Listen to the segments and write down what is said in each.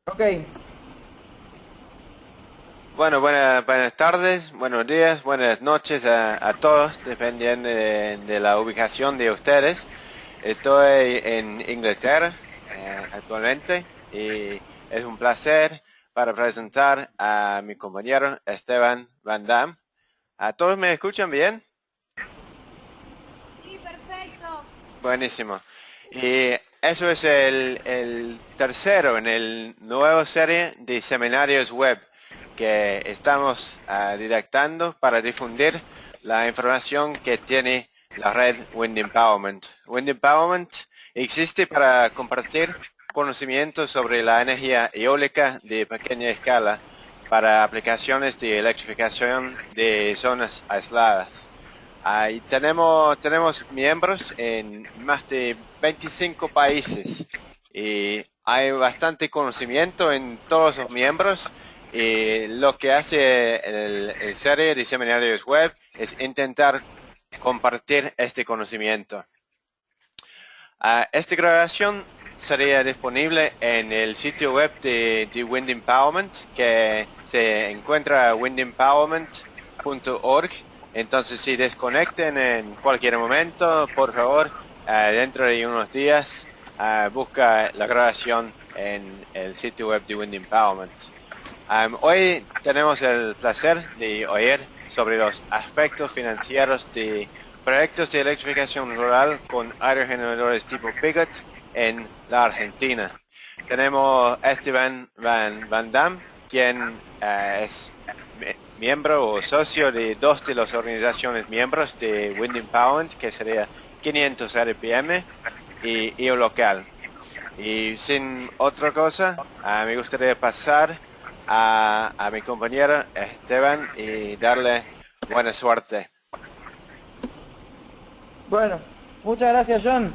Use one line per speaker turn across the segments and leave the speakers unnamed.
Ok,
Bueno, buenas tardes, buenos días, buenas noches a todos, dependiendo de la ubicación de ustedes. Estoy en Inglaterra actualmente y es un placer para presentar a mi compañero Esteban Van Damme. ¿A todos me escuchan bien?
Sí, perfecto.
Buenísimo. Y eso es el tercero en el nuevo serie de seminarios web que estamos dictando para difundir la información que tiene la red Wind Empowerment. Wind Empowerment existe para compartir conocimientos sobre la energía eólica de pequeña escala para aplicaciones de electrificación de zonas aisladas. Y tenemos miembros en más de 25 países y hay bastante conocimiento en todos los miembros. Y lo que hace el serie de seminarios web es intentar compartir este conocimiento. Esta grabación sería disponible en el sitio web de Wind Empowerment, que se encuentra windempowerment.org. Entonces, si desconecten en cualquier momento, por favor, dentro de unos días, busca la grabación en el sitio web de Wind Empowerment. Hoy tenemos el placer de oír sobre los aspectos financieros de proyectos de electrificación rural con aerogeneradores tipo Pigot en la Argentina. Tenemos Esteban Van Damme, quien es miembro o socio de dos de las organizaciones miembros de Wind Empowerment, que sería 500 RPM y IO Local. Y sin otra cosa, me gustaría pasar a mi compañero Esteban y darle buena suerte.
bueno, muchas gracias John.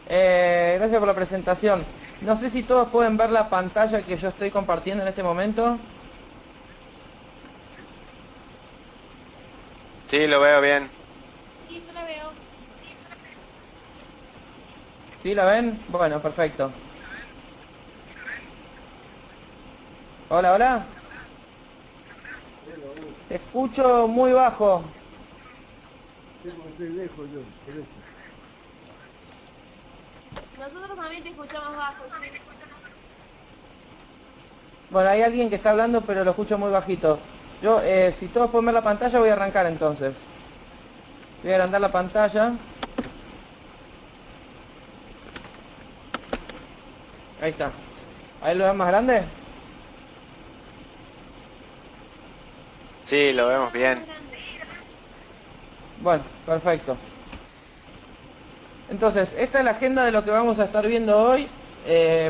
Gracias por la presentación. No sé si todos pueden ver la pantalla que yo estoy compartiendo en este momento.
Sí, lo veo bien.
Sí, yo la veo.
¿Sí la ven? Bueno, perfecto. Hola, hola. Te escucho muy bajo.
Nosotros también te escuchamos bajo, sí.
Bueno, hay alguien que está hablando, pero lo escucho muy bajito. Yo, si todos pueden ver la pantalla, voy a arrancar entonces. Voy a agrandar la pantalla. Ahí está. ¿Ahí lo ven más grande?
Sí, lo
Sí, lo
vemos
vemos más
bien.
grande.
Bueno, perfecto. Entonces, esta es la agenda de lo que vamos a estar viendo hoy.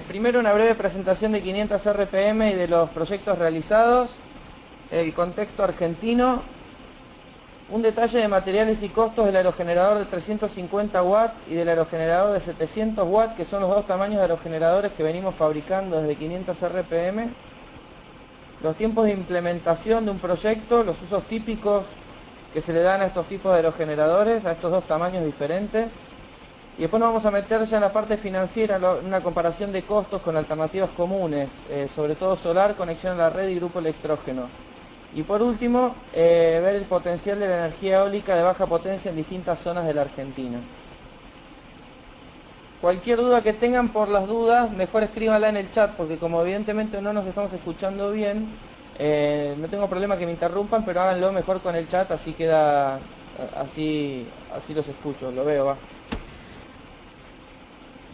Primero una breve presentación de 500 RPM y de los proyectos realizados, el contexto argentino, un detalle de materiales y costos del aerogenerador de 350 watts y del aerogenerador de 700 watts, que son los dos tamaños de aerogeneradores que venimos fabricando desde 500 RPM, los tiempos de implementación de un proyecto, los usos típicos que se le dan a estos tipos de aerogeneradores, a estos dos tamaños diferentes. Y después nos vamos a meter ya en la parte financiera, una comparación de costos con alternativas comunes, sobre todo solar, conexión a la red y grupo electrógeno. Y por último, ver el potencial de la energía eólica de baja potencia en distintas zonas de la Argentina. Cualquier duda que tengan, por las dudas, mejor escríbanla en el chat, porque como evidentemente no nos estamos escuchando bien, no tengo problema que me interrumpan, pero háganlo mejor con el chat, así queda, así los escucho, lo veo, va.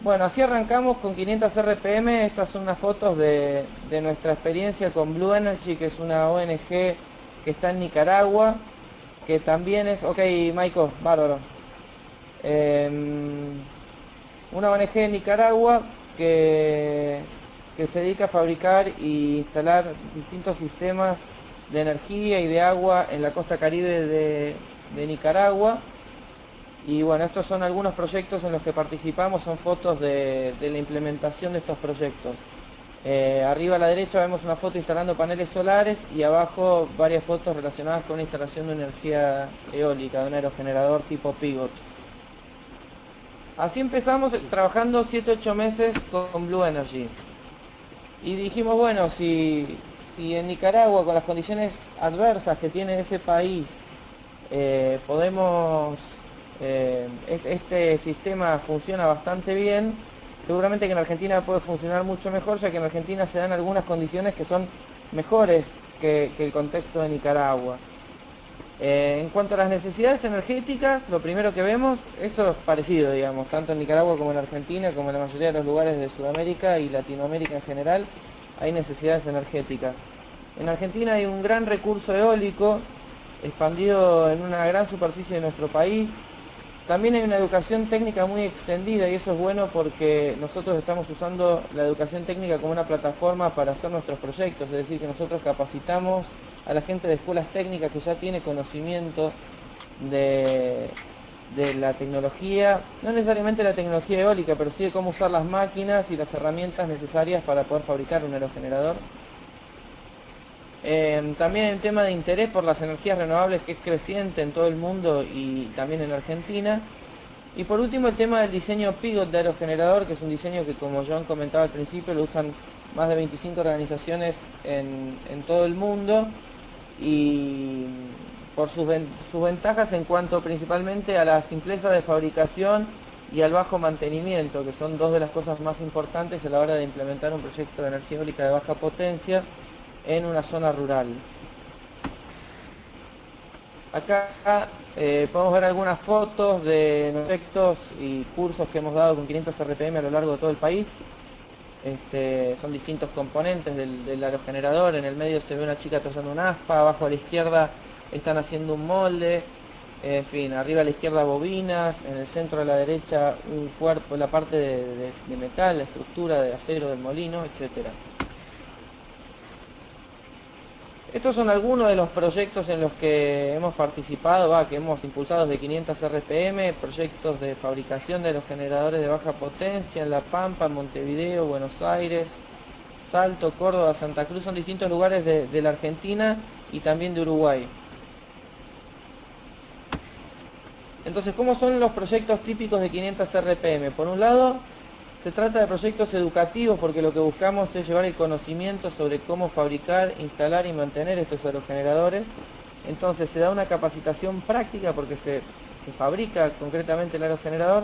Bueno, así arrancamos con 500 RPM. Estas son unas fotos de nuestra experiencia con Blue Energy, que es una ONG que está en Nicaragua, que también es... Ok, Maiko, bárbaro. Una ONG en Nicaragua que se dedica a fabricar e instalar distintos sistemas de energía y de agua en la costa caribe de Nicaragua. Y bueno, estos son algunos proyectos en los que participamos, son fotos de la implementación de estos proyectos. Arriba a la derecha vemos una foto instalando paneles solares y abajo varias fotos relacionadas con la instalación de energía eólica, de un aerogenerador tipo Pigot. Así empezamos trabajando 7-8 meses con Blue Energy. Y dijimos, bueno, si en Nicaragua, con las condiciones adversas que tiene ese país, este sistema funciona bastante bien, seguramente que en Argentina puede funcionar mucho mejor, ya que en Argentina se dan algunas condiciones que son mejores que el contexto de Nicaragua. En cuanto a las necesidades energéticas, lo primero que vemos, eso es parecido, digamos, tanto en Nicaragua como en Argentina, como en la mayoría de los lugares de Sudamérica y Latinoamérica en general, hay necesidades energéticas. En Argentina hay un gran recurso eólico expandido en una gran superficie de nuestro país. También hay una educación técnica muy extendida y eso es bueno porque nosotros estamos usando la educación técnica como una plataforma para hacer nuestros proyectos, es decir, que nosotros capacitamos a la gente de escuelas técnicas que ya tiene conocimiento de la tecnología, no necesariamente la tecnología eólica, pero sí de cómo usar las máquinas y las herramientas necesarias para poder fabricar un aerogenerador. También hay un tema de interés por las energías renovables que es creciente en todo el mundo y también en Argentina. Y por último el tema del diseño Pigot de aerogenerador, que es un diseño que, como John comentaba al principio, lo usan más de 25 organizaciones en todo el mundo, y por sus ventajas en cuanto principalmente a la simpleza de fabricación y al bajo mantenimiento, que son dos de las cosas más importantes a la hora de implementar un proyecto de energía eólica de baja potencia en una zona rural. Acá podemos ver algunas fotos de proyectos y cursos que hemos dado con 500 RPM a lo largo de todo el país. Son distintos componentes del aerogenerador. En el medio se ve una chica trazando un aspa, abajo a la izquierda están haciendo un molde, en fin, arriba a la izquierda bobinas, en el centro a la derecha un cuerpo, la parte de metal, la estructura de acero del molino, etcétera. Estos son algunos de los proyectos en los que hemos participado, que hemos impulsado de 500 RPM, proyectos de fabricación de los generadores de baja potencia en La Pampa, Montevideo, Buenos Aires, Salto, Córdoba, Santa Cruz, son distintos lugares de la Argentina y también de Uruguay. Entonces, ¿cómo son los proyectos típicos de 500 RPM? Por un lado, se trata de proyectos educativos porque lo que buscamos es llevar el conocimiento sobre cómo fabricar, instalar y mantener estos aerogeneradores. Entonces se da una capacitación práctica porque se fabrica concretamente el aerogenerador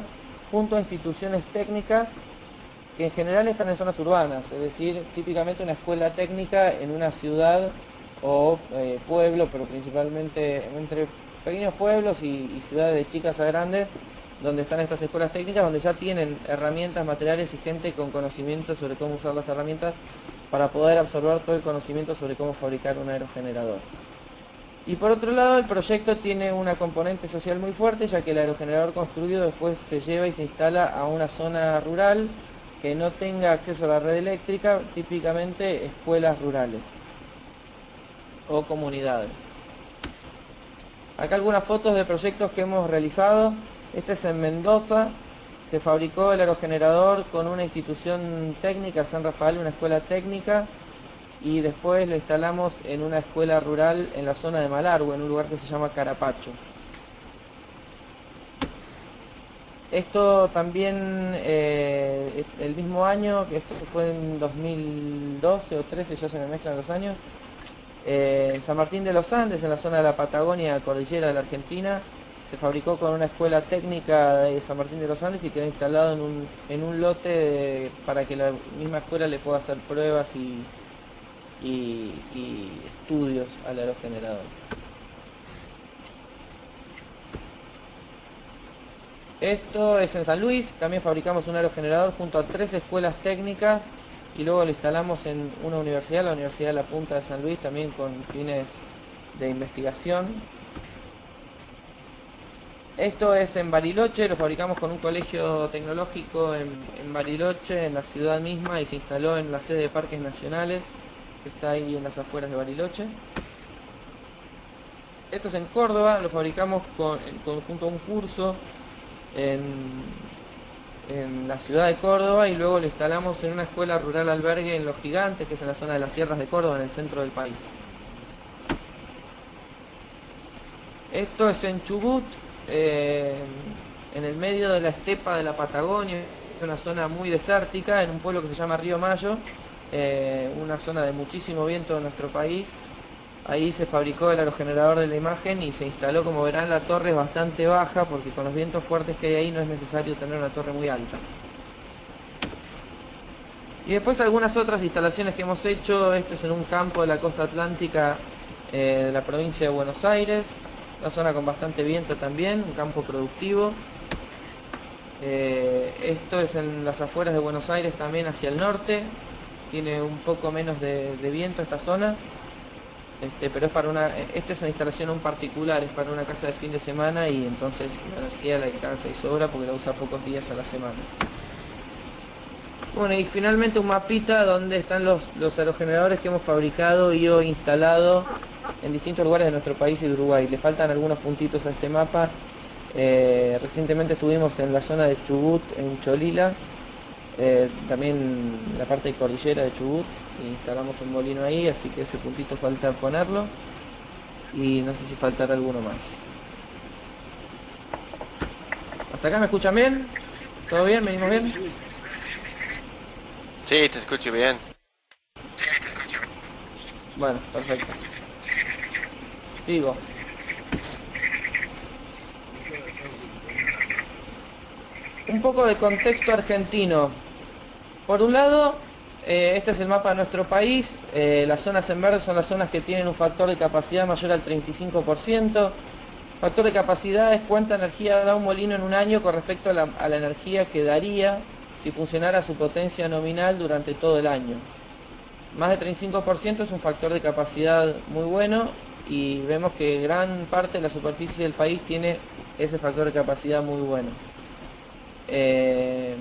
junto a instituciones técnicas que en general están en zonas urbanas, es decir, típicamente una escuela técnica en una ciudad o pueblo, pero principalmente entre pequeños pueblos y ciudades de chicas a grandes, donde están estas escuelas técnicas, donde ya tienen herramientas, materiales y gente con conocimiento sobre cómo usar las herramientas para poder absorber todo el conocimiento sobre cómo fabricar un aerogenerador. Y por otro lado, el proyecto tiene una componente social muy fuerte, ya que el aerogenerador construido después se lleva y se instala a una zona rural que no tenga acceso a la red eléctrica, típicamente escuelas rurales o comunidades. Acá algunas fotos de proyectos que hemos realizado. Este es en Mendoza, se fabricó el aerogenerador con una institución técnica, San Rafael, una escuela técnica, y después lo instalamos en una escuela rural en la zona de Malargüe, en un lugar que se llama Carapacho. Esto también, el mismo año, que esto fue en 2012 o 13, ya se me mezclan los años, en San Martín de los Andes, en la zona de la Patagonia, cordillera de la Argentina, se fabricó con una escuela técnica de San Martín de los Andes y quedó instalado en un lote para que la misma escuela le pueda hacer pruebas y estudios al aerogenerador. Esto es en San Luis, también fabricamos un aerogenerador junto a 3 escuelas técnicas y luego lo instalamos en una universidad, la Universidad de la Punta de San Luis, también con fines de investigación. Esto es en Bariloche, lo fabricamos con un colegio tecnológico en Bariloche, en la ciudad misma, y se instaló en la sede de Parques Nacionales, que está ahí en las afueras de Bariloche. Esto es en Córdoba, lo fabricamos junto a un curso en la ciudad de Córdoba y luego lo instalamos en una escuela rural albergue en Los Gigantes, que es en la zona de las sierras de Córdoba, en el centro del país. Esto es en Chubut, en el medio de la estepa de la Patagonia, una zona muy desértica, en un pueblo que se llama Río Mayo, una zona de muchísimo viento en nuestro país. Ahí se fabricó el aerogenerador de la imagen y se instaló. Como verán, la torre es bastante baja porque con los vientos fuertes que hay ahí no es necesario tener una torre muy alta. Y después algunas otras instalaciones que hemos hecho. Este es en un campo de la costa atlántica de la provincia de Buenos Aires, una zona con bastante viento también, un campo productivo. Esto es en las afueras de Buenos Aires, también hacia el norte, tiene un poco menos de viento esta zona, pero es para esta es una instalación en particular, es para una casa de fin de semana y entonces la energía la alcanza y sobra porque la usa pocos días a la semana. Bueno, y finalmente un mapita donde están los aerogeneradores que hemos fabricado y o instalado en distintos lugares de nuestro país y de Uruguay. Le faltan algunos puntitos a este mapa. Recientemente estuvimos en la zona de Chubut, en Cholila, también la parte de cordillera de Chubut, y instalamos un molino ahí, así que ese puntito falta ponerlo, y no sé si faltará alguno más. ¿Hasta acá me escuchan bien? ¿Todo bien? ¿Venimos bien?
Sí, te escucho bien.
Bueno, perfecto. Sigo. Un poco de contexto argentino. Por un lado, este es el mapa de nuestro país. Las zonas en verde son las zonas que tienen un factor de capacidad mayor al 35%. Factor de capacidad es cuánta energía da un molino en un año con respecto a la energía que daría si funcionara a su potencia nominal durante todo el año. Más de 35% es un factor de capacidad muy bueno y vemos que gran parte de la superficie del país tiene ese factor de capacidad muy bueno. De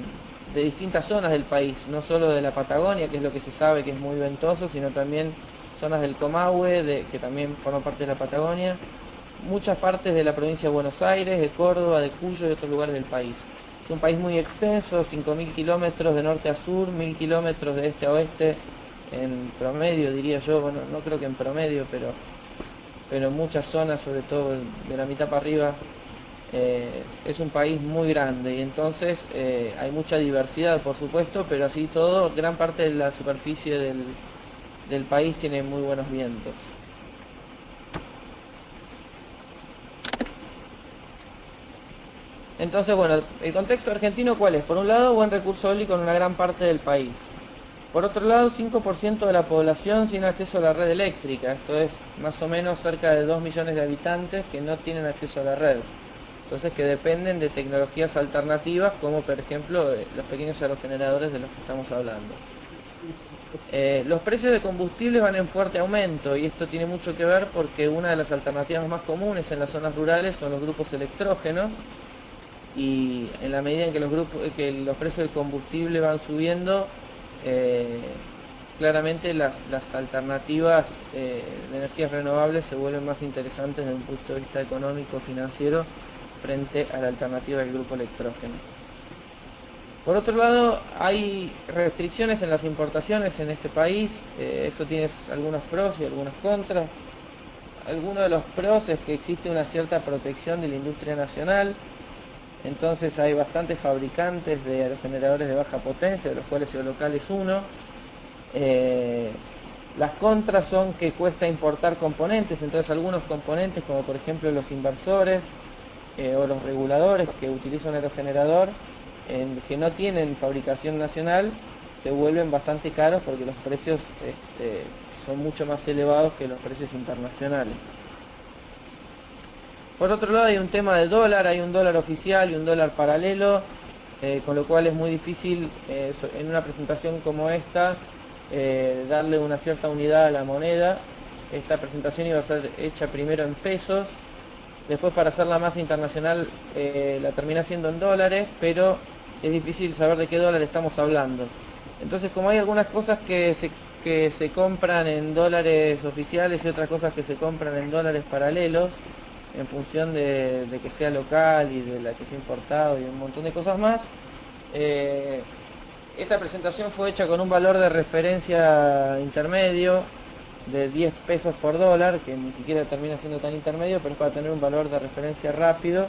distintas zonas del país, no solo de la Patagonia, que es lo que se sabe que es muy ventoso, sino también zonas del Comahue, que también forma parte de la Patagonia, muchas partes de la provincia de Buenos Aires, de Córdoba, de Cuyo y otros lugares del país. Es un país muy extenso, 5.000 kilómetros de norte a sur, 1.000 kilómetros de este a oeste, en promedio diría yo, bueno, no creo que en promedio, pero muchas zonas, sobre todo de la mitad para arriba, es un país muy grande y entonces hay mucha diversidad, por supuesto, pero así todo, gran parte de la superficie del país tiene muy buenos vientos. Entonces, bueno, el contexto argentino, ¿cuál es? Por un lado, buen recurso eólico en una gran parte del país. Por otro lado, 5% de la población sin acceso a la red eléctrica. Esto es más o menos cerca de 2 millones de habitantes que no tienen acceso a la red. Entonces, que dependen de tecnologías alternativas, como por ejemplo los pequeños aerogeneradores de los que estamos hablando. Los precios de combustibles van en fuerte aumento y esto tiene mucho que ver porque una de las alternativas más comunes en las zonas rurales son los grupos electrógenos. Y en la medida en que los precios del combustible van subiendo, claramente las alternativas de energías renovables se vuelven más interesantes desde un punto de vista económico, financiero, frente a la alternativa del grupo electrógeno. Por otro lado, hay restricciones en las importaciones en este país, eso tiene algunos pros y algunos contras. Algunos de los pros es que existe una cierta protección de la industria nacional. Entonces hay bastantes fabricantes de aerogeneradores de baja potencia, de los cuales Eolocal es uno. Las contras son que cuesta importar componentes, entonces algunos componentes, como por ejemplo los inversores o los reguladores que utilizan un aerogenerador, que no tienen fabricación nacional, se vuelven bastante caros porque los precios son mucho más elevados que los precios internacionales. Por otro lado hay un tema de dólar, hay un dólar oficial y un dólar paralelo, con lo cual es muy difícil en una presentación como esta darle una cierta unidad a la moneda. Esta presentación iba a ser hecha primero en pesos, después para hacerla más internacional la termina haciendo en dólares, pero es difícil saber de qué dólar estamos hablando. Entonces, como hay algunas cosas que se compran en dólares oficiales y otras cosas que se compran en dólares paralelos, en función de que sea local y de la que sea importado y un montón de cosas más. Esta presentación fue hecha con un valor de referencia intermedio de 10 pesos por dólar, que ni siquiera termina siendo tan intermedio, pero es para tener un valor de referencia rápido.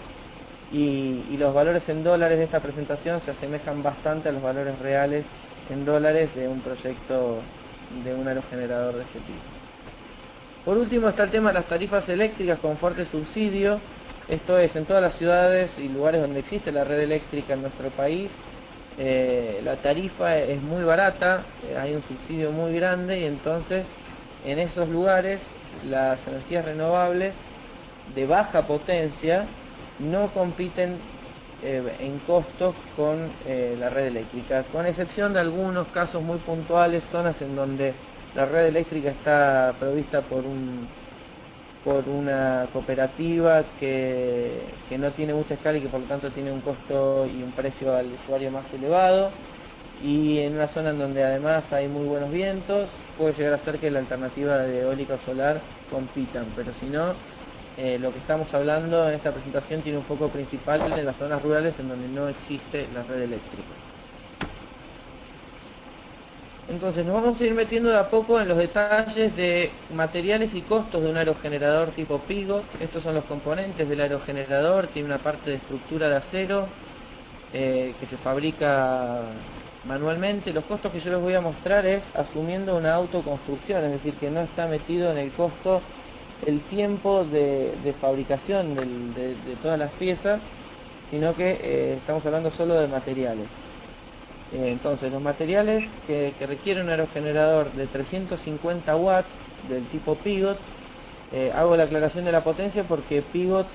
y los valores en dólares de esta presentación se asemejan bastante a los valores reales en dólares de un proyecto de un aerogenerador de este tipo. Por último está el tema de las tarifas eléctricas con fuerte subsidio. Esto es, en todas las ciudades y lugares donde existe la red eléctrica en nuestro país, la tarifa es muy barata, hay un subsidio muy grande y entonces en esos lugares las energías renovables de baja potencia no compiten en costos con la red eléctrica, con excepción de algunos casos muy puntuales, zonas en donde la red eléctrica está provista por una cooperativa que no tiene mucha escala y que por lo tanto tiene un costo y un precio al usuario más elevado, y en una zona en donde además hay muy buenos vientos, puede llegar a ser que la alternativa de eólica o solar compitan, pero si no, lo que estamos hablando en esta presentación tiene un foco principal en las zonas rurales en donde no existe la red eléctrica. Entonces nos vamos a ir metiendo de a poco en los detalles de materiales y costos de un aerogenerador tipo Pigot. Estos son los componentes del aerogenerador. Tiene una parte de estructura de acero que se fabrica manualmente. Los costos que yo les voy a mostrar es asumiendo una autoconstrucción, es decir, que no está metido en el costo el tiempo de fabricación de todas las piezas, sino que estamos hablando solo de materiales. Entonces los materiales que requiere un aerogenerador de 350 watts del tipo Pigot, hago la aclaración de la potencia porque Pigot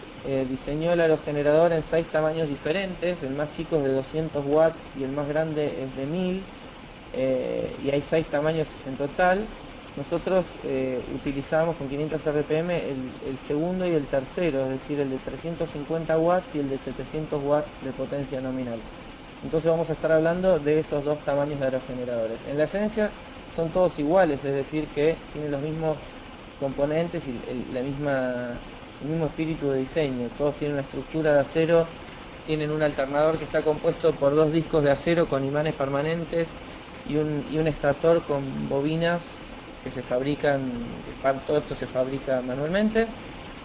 diseñó el aerogenerador en 6 tamaños diferentes, el más chico es de 200 watts y el más grande es de 1000, y hay 6 tamaños en total. Nosotros utilizamos con 500 RPM el segundo y el tercero, es decir, el de 350 watts y el de 700 watts de potencia nominal. Entonces vamos a estar hablando de esos dos tamaños de aerogeneradores. En la esencia son todos iguales, es decir, que tienen los mismos componentes y el mismo espíritu de diseño. Todos tienen una estructura de acero, tienen un alternador que está compuesto por 2 discos de acero con imanes permanentes y un estator con bobinas que se fabrican, todo esto se fabrica manualmente.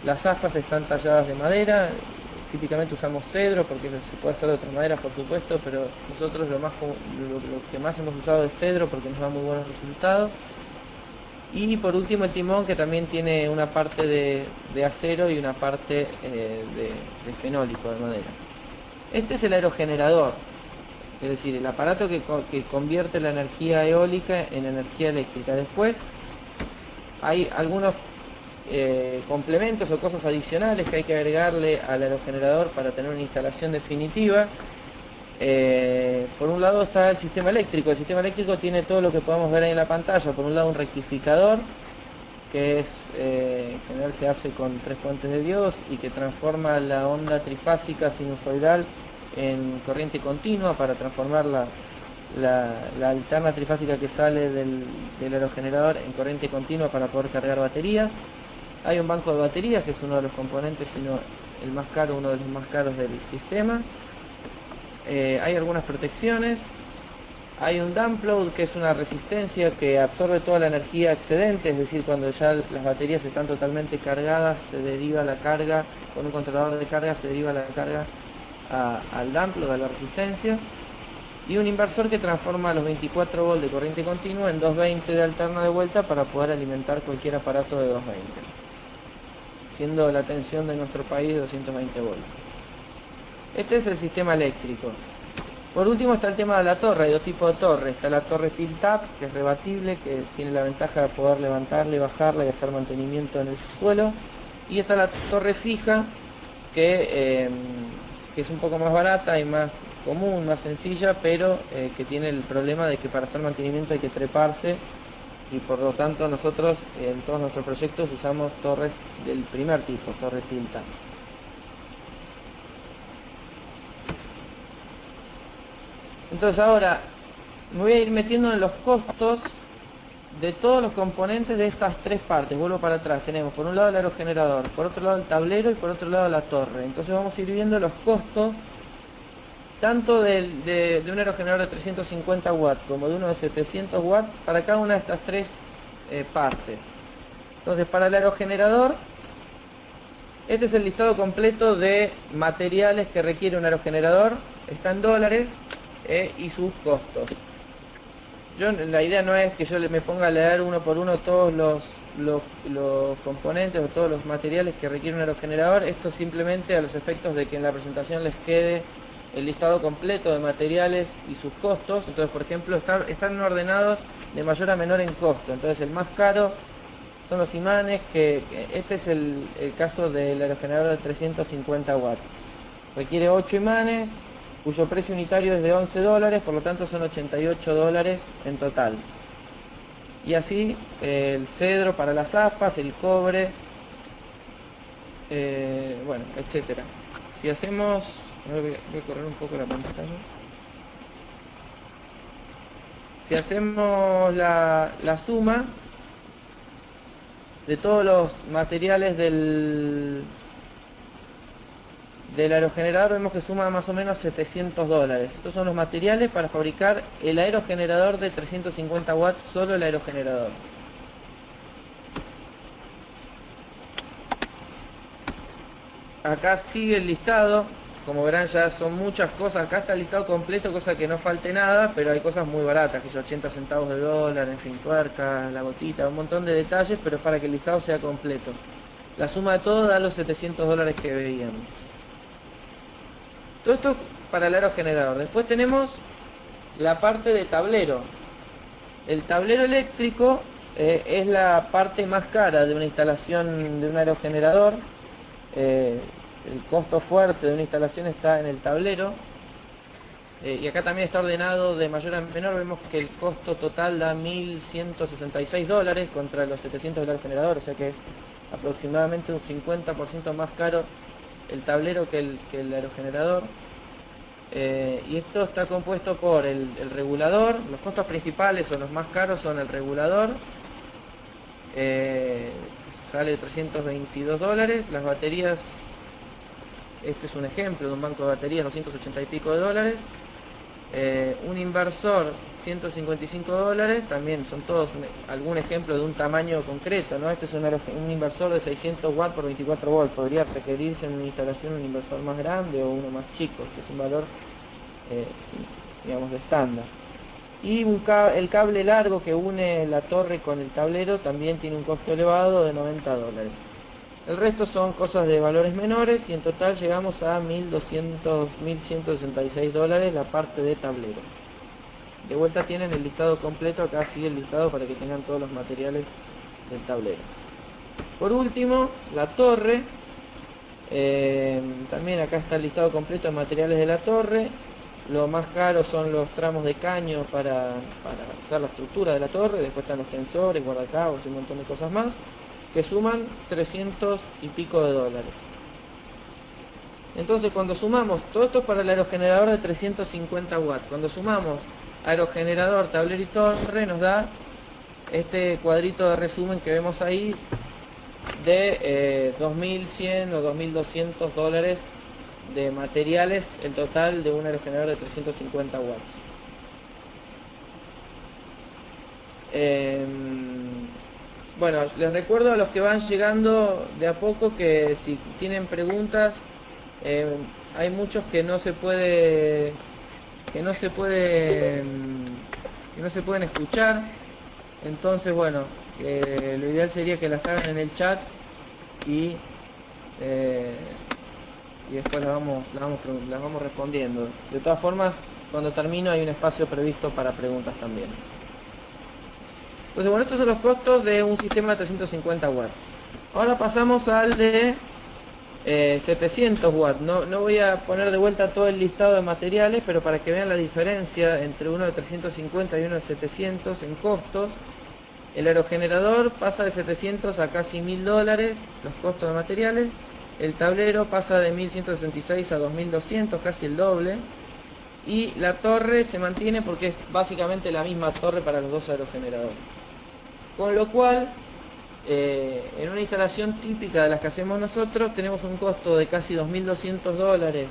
Las aspas están talladas de madera, típicamente usamos cedro porque se puede hacer de otras maderas por supuesto, pero nosotros lo que más hemos usado es cedro porque nos da muy buenos resultados. Y por último el timón, que también tiene una parte de acero y una parte de fenólico, de madera. Este es el aerogenerador, es decir, el aparato que convierte la energía eólica en energía eléctrica. Después hay algunos complementos o cosas adicionales que hay que agregarle al aerogenerador para tener una instalación definitiva. Por un lado está el sistema eléctrico. El sistema eléctrico tiene todo lo que podemos ver ahí en la pantalla. Por un lado un rectificador, que en general se hace con 3 fuentes de diodos y que transforma la onda trifásica sinusoidal en corriente continua para transformar la alterna trifásica que sale del aerogenerador en corriente continua para poder cargar baterías. Hay un banco de baterías que es uno de los componentes, sino el más caro, uno de los más caros del sistema. Hay algunas protecciones. Hay un dump load, que es una resistencia que absorbe toda la energía excedente, es decir, cuando ya las baterías están totalmente cargadas, se deriva la carga, con un controlador de carga se deriva la carga al dump load, a la resistencia. Y un inversor que transforma los 24 volts de corriente continua en 220 de alterna de vuelta para poder alimentar cualquier aparato de 220, siendo la tensión de nuestro país de 220 volts. Este es el sistema eléctrico. Por último está el tema de la torre. Hay 2 tipos de torre. Está la torre tilt-up, que es rebatible, que tiene la ventaja de poder levantarla y bajarla y hacer mantenimiento en el suelo. Y está la torre fija, que es un poco más barata y más común, más sencilla, pero que tiene el problema de que para hacer mantenimiento hay que treparse, y por lo tanto nosotros en todos nuestros proyectos usamos torres del primer tipo, torre tilt-up. Entonces ahora me voy a ir metiendo en los costos de todos los componentes de estas 3 partes. Vuelvo para atrás. Tenemos por un lado el aerogenerador, por otro lado el tablero y por otro lado la torre. Entonces vamos a ir viendo los costos tanto de un aerogenerador de 350 watts como de uno de 700 watts para cada una de estas 3 partes. Entonces para el aerogenerador Este es el listado completo de materiales que requiere un aerogenerador, está en dólares, y sus costos. La idea no es que yo me ponga a leer uno por uno todos los componentes o todos los materiales que requiere un aerogenerador. Esto simplemente a los efectos de que en la presentación les quede el listado completo de materiales y sus costos. Entonces, por ejemplo, están ordenados de mayor a menor en costo. Entonces, el más caro son los imanes, que este es el caso del aerogenerador de 350 watts. Requiere 8 imanes, cuyo precio unitario es de $11, por lo tanto son $88 en total. Y así el cedro para las aspas, el cobre, bueno, etcétera. Si hacemos, voy a correr un poco la pantalla. Si hacemos la suma de todos los materiales del aerogenerador, vemos que suma más o menos $700. Estos son los materiales para fabricar el aerogenerador de 350 watts, solo el aerogenerador. Acá sigue el listado, como verán ya son muchas cosas, acá está el listado completo, cosa que no falte nada, pero hay cosas muy baratas, que son 80 centavos de dólar, en fin, tuerca, la gotita, un montón de detalles, pero es para que el listado sea completo. La suma de todo da los $700 que veíamos. Todo esto para el aerogenerador. Después tenemos la parte de tablero. El tablero eléctrico es la parte más cara de una instalación de un aerogenerador. El costo fuerte de una instalación está en el tablero. Y acá también está ordenado de mayor a menor. Vemos que el costo total da $1.166 contra los 700 del aerogenerador, o sea que es aproximadamente un 50% más caro el tablero que el aerogenerador. Y esto está compuesto por el regulador. Los costos principales o los más caros son el regulador, sale $322. Las baterías, este es un ejemplo de un banco de baterías, $280 y pico. Un inversor, $155, también son todos algún ejemplo de un tamaño concreto, ¿no? Este es un inversor de 600 watts por 24 volts, podría requerirse en una instalación un inversor más grande o uno más chico, que es un valor, digamos, de estándar. Y el cable largo que une la torre con el tablero también tiene un costo elevado de $90. El resto son cosas de valores menores y en total llegamos a $1.166 la parte de tablero. De vuelta tienen el listado completo, acá sigue el listado para que tengan todos los materiales del tablero. Por último, la torre. También acá está el listado completo de materiales de la torre. Lo más caro son los tramos de caño para hacer la estructura de la torre. Después están los tensores, guardacabos y un montón de cosas más, que suman 300 y pico de dólares. Entonces, cuando sumamos, todo esto es para el aerogenerador de 350 watts, cuando sumamos aerogenerador, tablero y torre, nos da este cuadrito de resumen que vemos ahí de 2.100 o 2.200 dólares de materiales, el total de un aerogenerador de 350 watts. Bueno, les recuerdo a los que van llegando de a poco que si tienen preguntas, hay muchos que no se pueden escuchar. Entonces, bueno, lo ideal sería que las hagan en el chat y después las vamos respondiendo. De todas formas, cuando termino hay un espacio previsto para preguntas también. Entonces, bueno, estos son los costos de un sistema de 350 watts. Ahora pasamos al de 700 watts. No voy a poner de vuelta todo el listado de materiales, pero para que vean la diferencia entre uno de 350 y uno de 700 en costos. El aerogenerador pasa de 700 a casi $1.000 los costos de materiales. El tablero pasa de 1.166 a 2.200, casi el doble. Y la torre se mantiene porque es básicamente la misma torre para los dos aerogeneradores. Con lo cual, en una instalación típica de las que hacemos nosotros, tenemos un costo de casi $2.200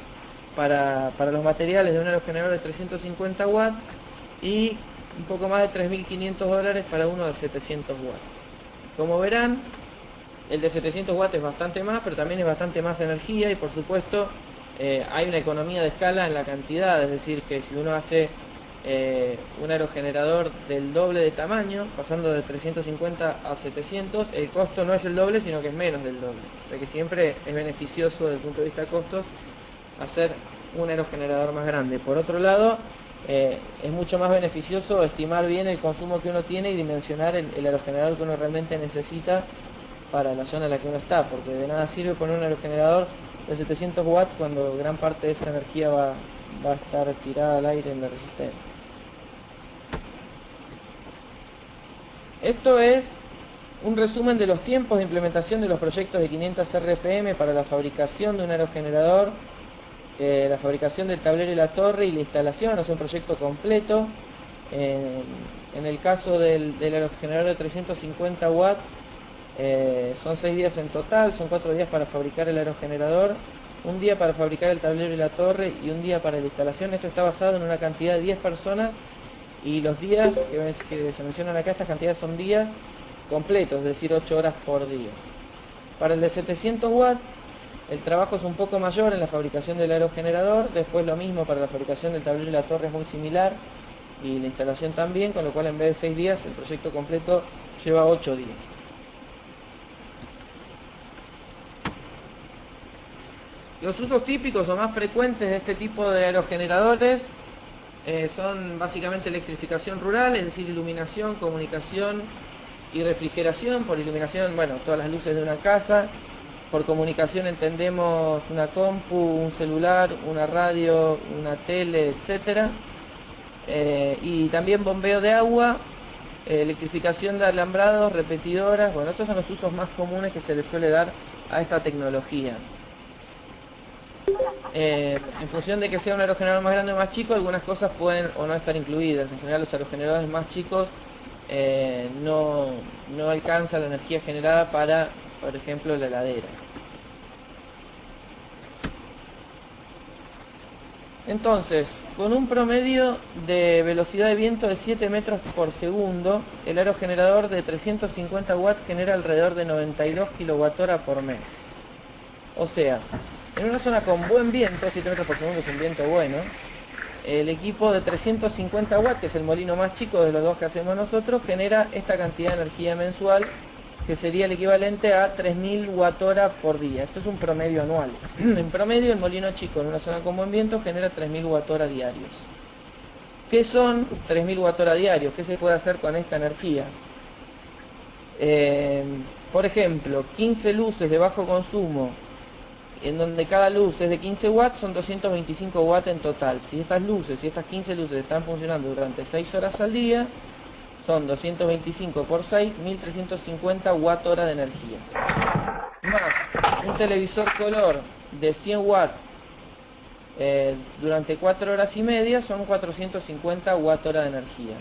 para los materiales de un aerogenerador de 350 watts y un poco más de $3.500 para uno de 700 watts. Como verán, El de 700 watts es bastante más, pero también es bastante más energía y por supuesto hay una economía de escala en la cantidad, es decir, que si uno hace un aerogenerador del doble de tamaño, pasando de 350 a 700, el costo no es el doble, sino que es menos del doble. O sea que siempre es beneficioso desde el punto de vista de costos hacer un aerogenerador más grande. Por otro lado, es mucho más beneficioso estimar bien el consumo que uno tiene y dimensionar el aerogenerador que uno realmente necesita para la zona en la que uno está, porque de nada sirve poner un aerogenerador de 700 watts cuando gran parte de esa energía va a estar tirada al aire en la resistencia. Esto es un resumen de los tiempos de implementación de los proyectos de 500 RPM para la fabricación de un aerogenerador, la fabricación del tablero y la torre y la instalación, es un proyecto completo. En el caso del aerogenerador de 350 watts, son 6 días en total, son 4 días para fabricar el aerogenerador, un día para fabricar el tablero y la torre y un día para la instalación. Esto está basado en una cantidad de 10 personas y los días que se mencionan acá, estas cantidades son días completos, es decir, 8 horas por día. Para el de 700 watts, el trabajo es un poco mayor en la fabricación del aerogenerador, después lo mismo para la fabricación del tablero y la torre es muy similar, y la instalación también, con lo cual en vez de 6 días, el proyecto completo lleva 8 días. Los usos típicos o más frecuentes de este tipo de aerogeneradores son básicamente electrificación rural, es decir, iluminación, comunicación y refrigeración. Por iluminación, bueno, todas las luces de una casa. Por comunicación entendemos una compu, un celular, una radio, una tele, etc. Y también bombeo de agua, electrificación de alambrados, repetidoras. Bueno, estos son los usos más comunes que se le suele dar a esta tecnología. En función de que sea un aerogenerador más grande o más chico, algunas cosas pueden o no estar incluidas. En general los aerogeneradores más chicos no alcanza la energía generada para, por ejemplo, la heladera. Entonces, con un promedio de velocidad de viento de 7 metros por segundo, el aerogenerador de 350 watts genera alrededor de 92 kWh por mes. O sea, en una zona con buen viento, 7 metros por segundo es un viento bueno, el equipo de 350 watts, que es el molino más chico de los dos que hacemos nosotros, genera esta cantidad de energía mensual, que sería el equivalente a 3000 Wh por día. Esto es un promedio anual. En promedio, el molino chico en una zona con buen viento genera 3000 Wh diarios. ¿Qué son 3000 Wh diarios? ¿Qué se puede hacer con esta energía? Por ejemplo, 15 luces de bajo consumo, en donde cada luz es de 15 watts, son 225 watts en total. Si estas luces, si estas 15 luces están funcionando durante 6 horas al día, son 225 por 6, 1350 Wh de energía. Más un televisor color de 100 watts durante 4 horas y media, son 450 Wh de energía.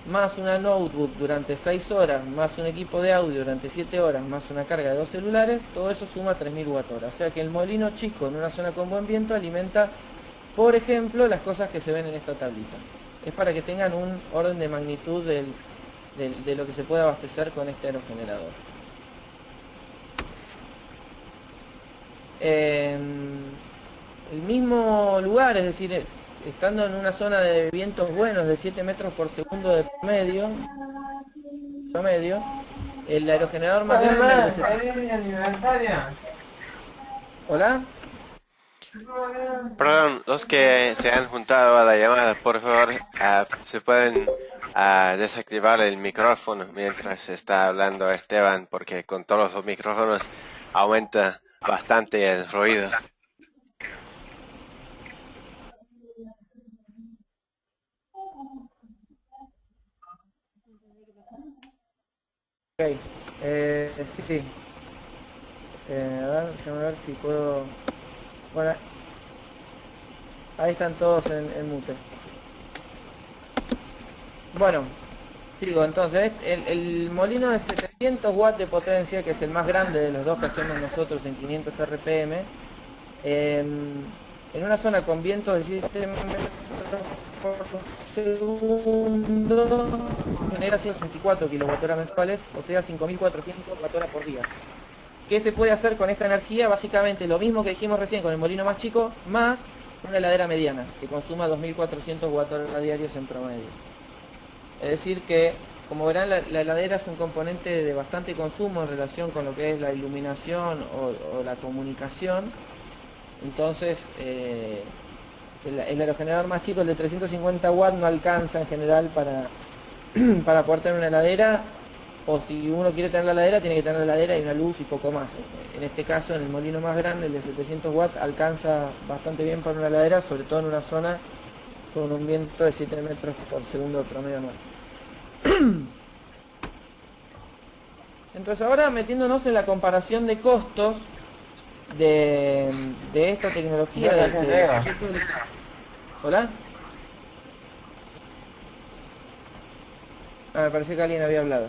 Más una notebook durante 6 horas, más un equipo de audio durante 7 horas, más una carga de 2 celulares, todo eso suma 3000 Wh. O sea que el molino chico en una zona con buen viento alimenta, por ejemplo, las cosas que se ven en esta tablita. Es para que tengan un orden de magnitud de lo que se puede abastecer con este aerogenerador. El mismo lugar, es decir, estando en una zona de vientos buenos de 7 metros por segundo de promedio, el aerogenerador más grande... ¿Hola?
Perdón, los que se han juntado a la llamada, por favor, se pueden desactivar el micrófono mientras está hablando Esteban, porque con todos los micrófonos aumenta bastante el ruido.
Ok, sí. A ver, déjame ver si puedo... Bueno, ahí están todos en mute. Bueno, sigo entonces. El molino de 700 watts de potencia, que es el más grande de los dos que hacemos nosotros en 500 RPM, en una zona con vientos de 7 metros por segundo, genera 164 kWh mensuales, o sea 5400 Wh por día. ¿Qué se puede hacer con esta energía? Básicamente lo mismo que dijimos recién con el molino más chico, más una heladera mediana, que consuma 2.400 Wh diarios en promedio. Es decir que, como verán, la heladera es un componente de bastante consumo en relación con lo que es la iluminación o la comunicación. Entonces, el aerogenerador más chico, el de 350 watts, no alcanza en general para poder tener una heladera, o si uno quiere tener la heladera, tiene que tener la heladera y una luz y poco más. En este caso, en el molino más grande, el de 700 watts, alcanza bastante bien para una heladera, sobre todo en una zona con un viento de 7 metros por segundo de promedio anual. Entonces ahora, metiéndonos en la comparación de costos de esta tecnología ¿Hola? Me pareció que alguien había hablado.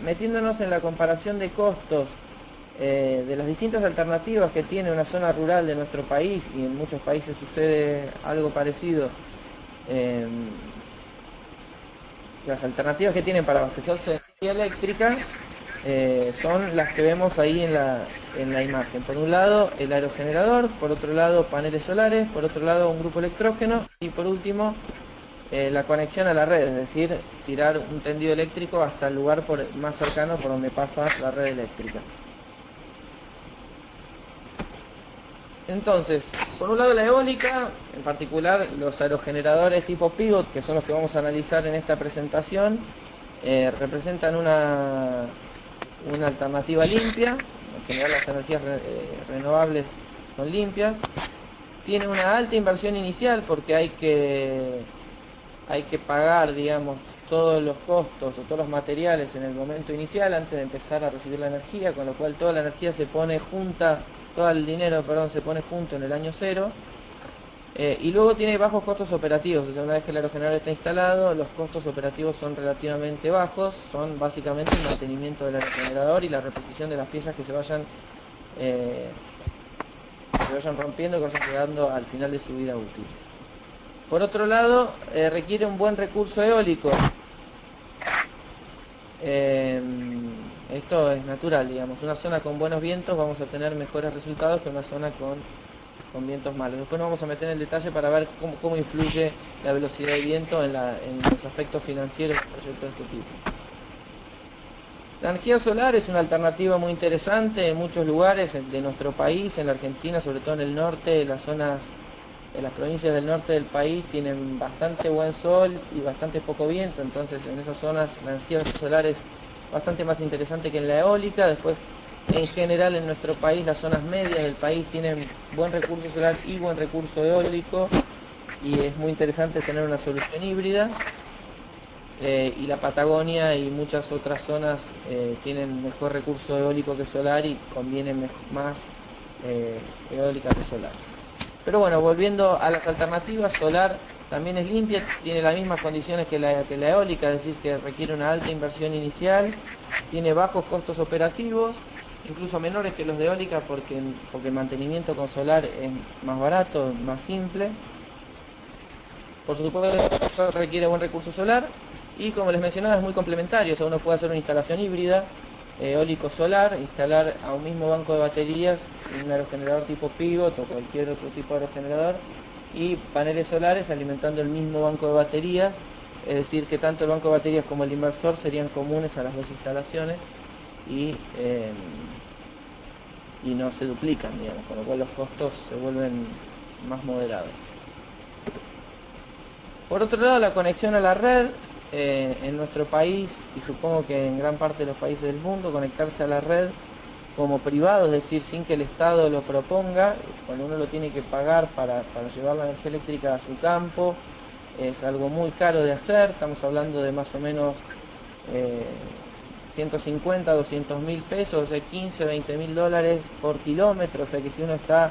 Metiéndonos en la comparación de costos de las distintas alternativas que tiene una zona rural de nuestro país, y en muchos países sucede algo parecido, las alternativas que tienen para abastecerse de energía eléctrica son las que vemos ahí en la imagen. Por un lado el aerogenerador, por otro lado paneles solares, por otro lado un grupo electrógeno y por último la conexión a la red, es decir, tirar un tendido eléctrico hasta el lugar más cercano por donde pasa la red eléctrica. Entonces, por un lado la eólica, en particular los aerogeneradores tipo pivot, que son los que vamos a analizar en esta presentación, representan una alternativa limpia. En general las energías renovables son limpias. Tiene una alta inversión inicial porque hay que pagar, digamos, todos los costos o todos los materiales en el momento inicial antes de empezar a recibir la energía, con lo cual toda la energía se pone junta, todo el dinero, perdón, se pone junto en el año cero. Y luego tiene bajos costos operativos, o sea, una vez que el aerogenerador está instalado, los costos operativos son relativamente bajos, son básicamente el mantenimiento del aerogenerador y la reposición de las piezas que se vayan rompiendo, que vayan quedando al final de su vida útil. Por otro lado, requiere un buen recurso eólico. Esto es natural, digamos. Una zona con buenos vientos vamos a tener mejores resultados que una zona con vientos malos. Después nos vamos a meter en el detalle para ver cómo influye la velocidad de viento en los aspectos financieros de proyectos de este tipo. La energía solar es una alternativa muy interesante en muchos lugares de nuestro país, en la Argentina, sobre todo en el norte, las provincias del norte del país tienen bastante buen sol y bastante poco viento, entonces en esas zonas la energía solar es bastante más interesante que en la eólica. Después, en general en nuestro país, las zonas medias del país tienen buen recurso solar y buen recurso eólico, y es muy interesante tener una solución híbrida. Y la Patagonia y muchas otras zonas tienen mejor recurso eólico que solar y conviene más eólica que solar. Pero bueno, volviendo a las alternativas, solar también es limpia, tiene las mismas condiciones que la eólica, es decir, que requiere una alta inversión inicial, tiene bajos costos operativos, incluso menores que los de eólica porque el mantenimiento con solar es más barato, más simple. Por supuesto requiere buen recurso solar y, como les mencionaba, es muy complementario, o sea, uno puede hacer una instalación híbrida, eólico-solar, instalar a un mismo banco de baterías un aerogenerador tipo pivot o cualquier otro tipo de aerogenerador y paneles solares alimentando el mismo banco de baterías, es decir, que tanto el banco de baterías como el inversor serían comunes a las dos instalaciones y no se duplican, digamos, con lo cual los costos se vuelven más moderados. Por otro lado, la conexión a la red. En nuestro país, y supongo que en gran parte de los países del mundo, conectarse a la red como privado, es decir, sin que el Estado lo proponga, cuando uno lo tiene que pagar para llevar la energía eléctrica a su campo, es algo muy caro de hacer. Estamos hablando de más o menos 150 a 200 mil pesos, o sea, 15 o 20 mil dólares por kilómetro, o sea que si uno está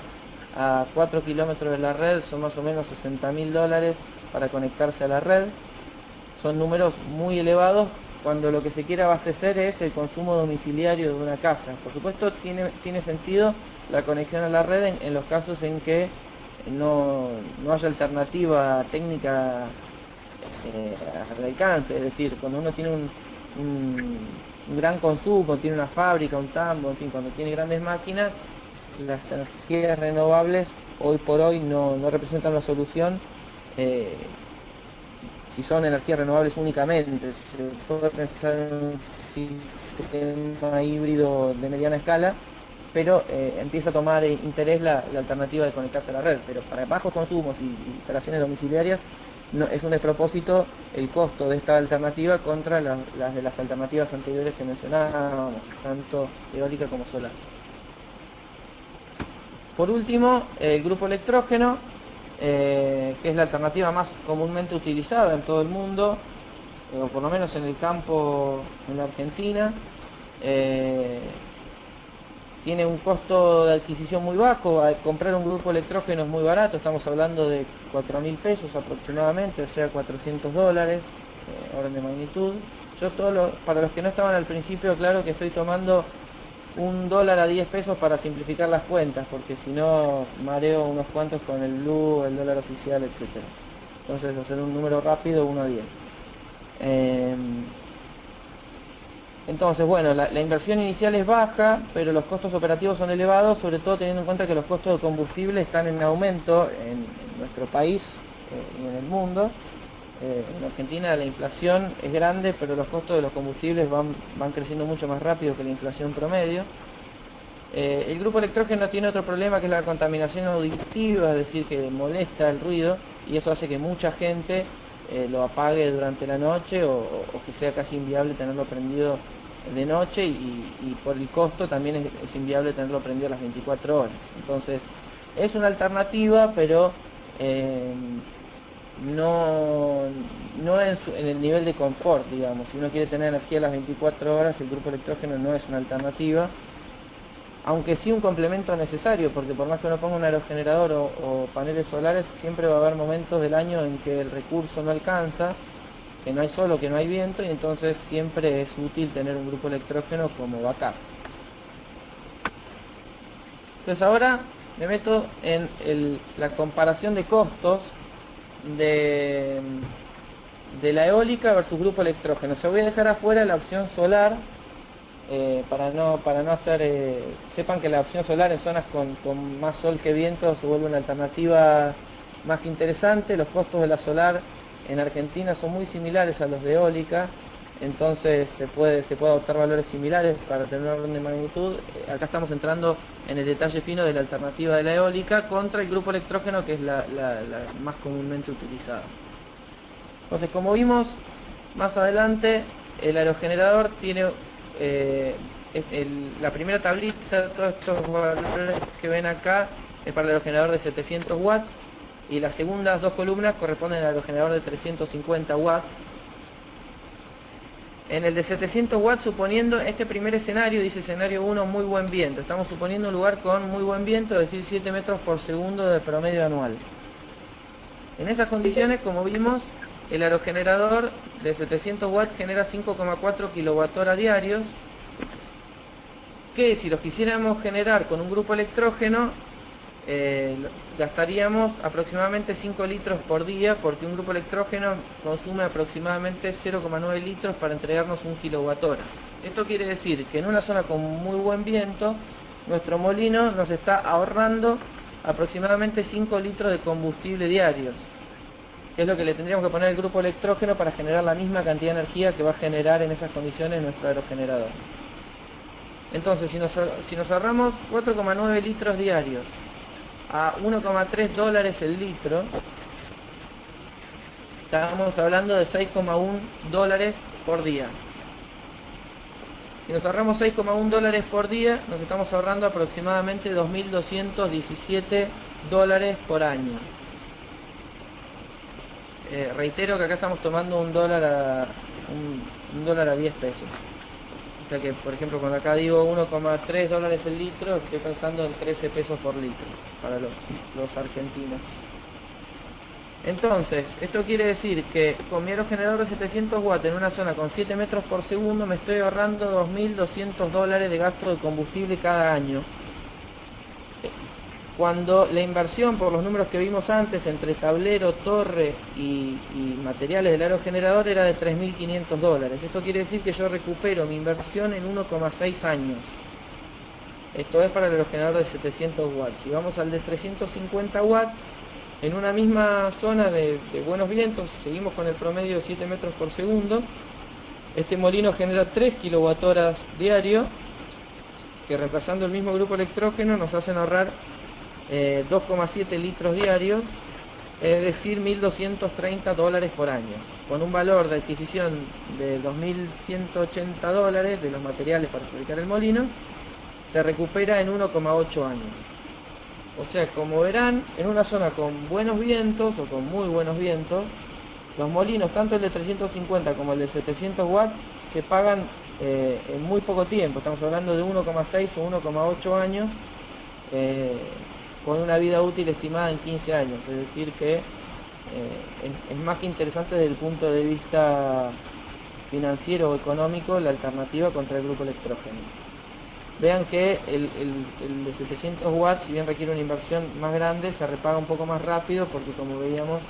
a 4 kilómetros de la red son más o menos 60 mil dólares para conectarse a la red. Son números muy elevados cuando lo que se quiere abastecer es el consumo domiciliario de una casa. Por supuesto tiene sentido la conexión a la red en los casos en que no haya alternativa técnica al alcance, es decir, cuando uno tiene un gran consumo, tiene una fábrica, un tambo, en fin, cuando tiene grandes máquinas, las energías renovables hoy por hoy no representan la solución. Si son energías renovables únicamente, se puede pensar en un sistema híbrido de mediana escala, pero empieza a tomar interés la alternativa de conectarse a la red. Pero para bajos consumos y instalaciones domiciliarias es un despropósito el costo de esta alternativa contra las de las alternativas anteriores que mencionábamos, tanto eólica como solar. Por último, el grupo electrógeno, que es la alternativa más comúnmente utilizada en todo el mundo, o por lo menos en el campo en la Argentina. Tiene un costo de adquisición muy bajo. Comprar un grupo electrógeno es muy barato, estamos hablando de 4.000 pesos aproximadamente, o sea, $400, orden de magnitud. Yo para los que no estaban al principio, claro que estoy tomando $1 a 10 pesos para simplificar las cuentas, porque si no mareo unos cuantos con el blue, el dólar oficial, etc. Entonces hacer un número rápido, 1 a 10. Entonces, bueno, la inversión inicial es baja, pero los costos operativos son elevados, sobre todo teniendo en cuenta que los costos de combustible están en aumento en nuestro país y en el mundo. En Argentina la inflación es grande, pero los costos de los combustibles van creciendo mucho más rápido que la inflación promedio. El grupo electrógeno tiene otro problema, que es la contaminación auditiva, es decir, que molesta el ruido, y eso hace que mucha gente lo apague durante la noche o que sea casi inviable tenerlo prendido de noche, y por el costo también es inviable tenerlo prendido las 24 horas. Entonces es una alternativa, pero no en el nivel de confort, digamos. Si uno quiere tener energía las 24 horas, el grupo electrógeno no es una alternativa, aunque sí un complemento necesario, porque por más que uno ponga un aerogenerador o paneles solares, siempre va a haber momentos del año en que el recurso no alcanza, que no hay sol o que no hay viento, y entonces siempre es útil tener un grupo electrógeno como backup. Entonces ahora me meto en la comparación de costos de la eólica versus grupo electrógeno. Se voy a dejar afuera la opción solar, para no hacer... sepan que la opción solar en zonas con más sol que viento se vuelve una alternativa más que interesante. Los costos de la solar en Argentina son muy similares a los de eólica, entonces se puede adoptar valores similares para tener un orden de magnitud. Acá estamos entrando en el detalle fino de la alternativa de la eólica contra el grupo electrógeno, que es la más comúnmente utilizada. Entonces, como vimos más adelante, el aerogenerador tiene la primera tablita, todos estos valores que ven acá es para el aerogenerador de 700 watts, y las segundas dos columnas corresponden al aerogenerador de 350 watts. En el de 700 watts, suponiendo este primer escenario, dice escenario 1, muy buen viento. Estamos suponiendo un lugar con muy buen viento, es decir, 7 metros por segundo de promedio anual. En esas condiciones, como vimos, el aerogenerador de 700 watts genera 5,4 kWh diarios, que si los quisiéramos generar con un grupo electrógeno, gastaríamos aproximadamente 5 litros por día, porque un grupo electrógeno consume aproximadamente 0,9 litros para entregarnos 1 kWh. Esto quiere decir que en una zona con muy buen viento, nuestro molino nos está ahorrando aproximadamente 5 litros de combustible diarios, que es lo que le tendríamos que poner al grupo electrógeno para generar la misma cantidad de energía que va a generar en esas condiciones nuestro aerogenerador. Entonces, si nos ahorramos 4,9 litros diarios a $1,3 el litro, estamos hablando de $6,1 por día. Si nos ahorramos $6,1 por día, nos estamos ahorrando aproximadamente $2.217 por año. Reitero que acá estamos tomando un dólar a 10 pesos. O sea que, por ejemplo, cuando acá digo $1,3 el litro, estoy pensando en 13 pesos por litro para los argentinos. Entonces, esto quiere decir que con mi aerogenerador de 700 watts en una zona con 7 metros por segundo me estoy ahorrando $2.200 de gasto de combustible cada año. cuando la inversión, por los números que vimos antes, entre tablero, torre y materiales del aerogenerador era de $3.500. Esto quiere decir que yo recupero mi inversión en 1,6 años. Esto es para el aerogenerador de 700 watts. Si vamos al de 350 watts, en una misma zona de buenos vientos, seguimos con el promedio de 7 metros por segundo, este molino genera 3 kWh diario, que reemplazando el mismo grupo electrógeno nos hacen ahorrar 2,7 litros diarios, es decir, $1.230 por año, con un valor de adquisición de $2.180 de los materiales para fabricar el molino. Se recupera en 1,8 años. O sea, como verán, en una zona con buenos vientos o con muy buenos vientos, los molinos, tanto el de 350 como el de 700 watts, se pagan en muy poco tiempo. Estamos hablando de 1,6 o 1,8 años, con una vida útil estimada en 15 años. Es decir que es más que interesante desde el punto de vista financiero o económico la alternativa contra el grupo electrógeno. Vean que el de 700 watts, si bien requiere una inversión más grande, se repaga un poco más rápido porque, como veíamos,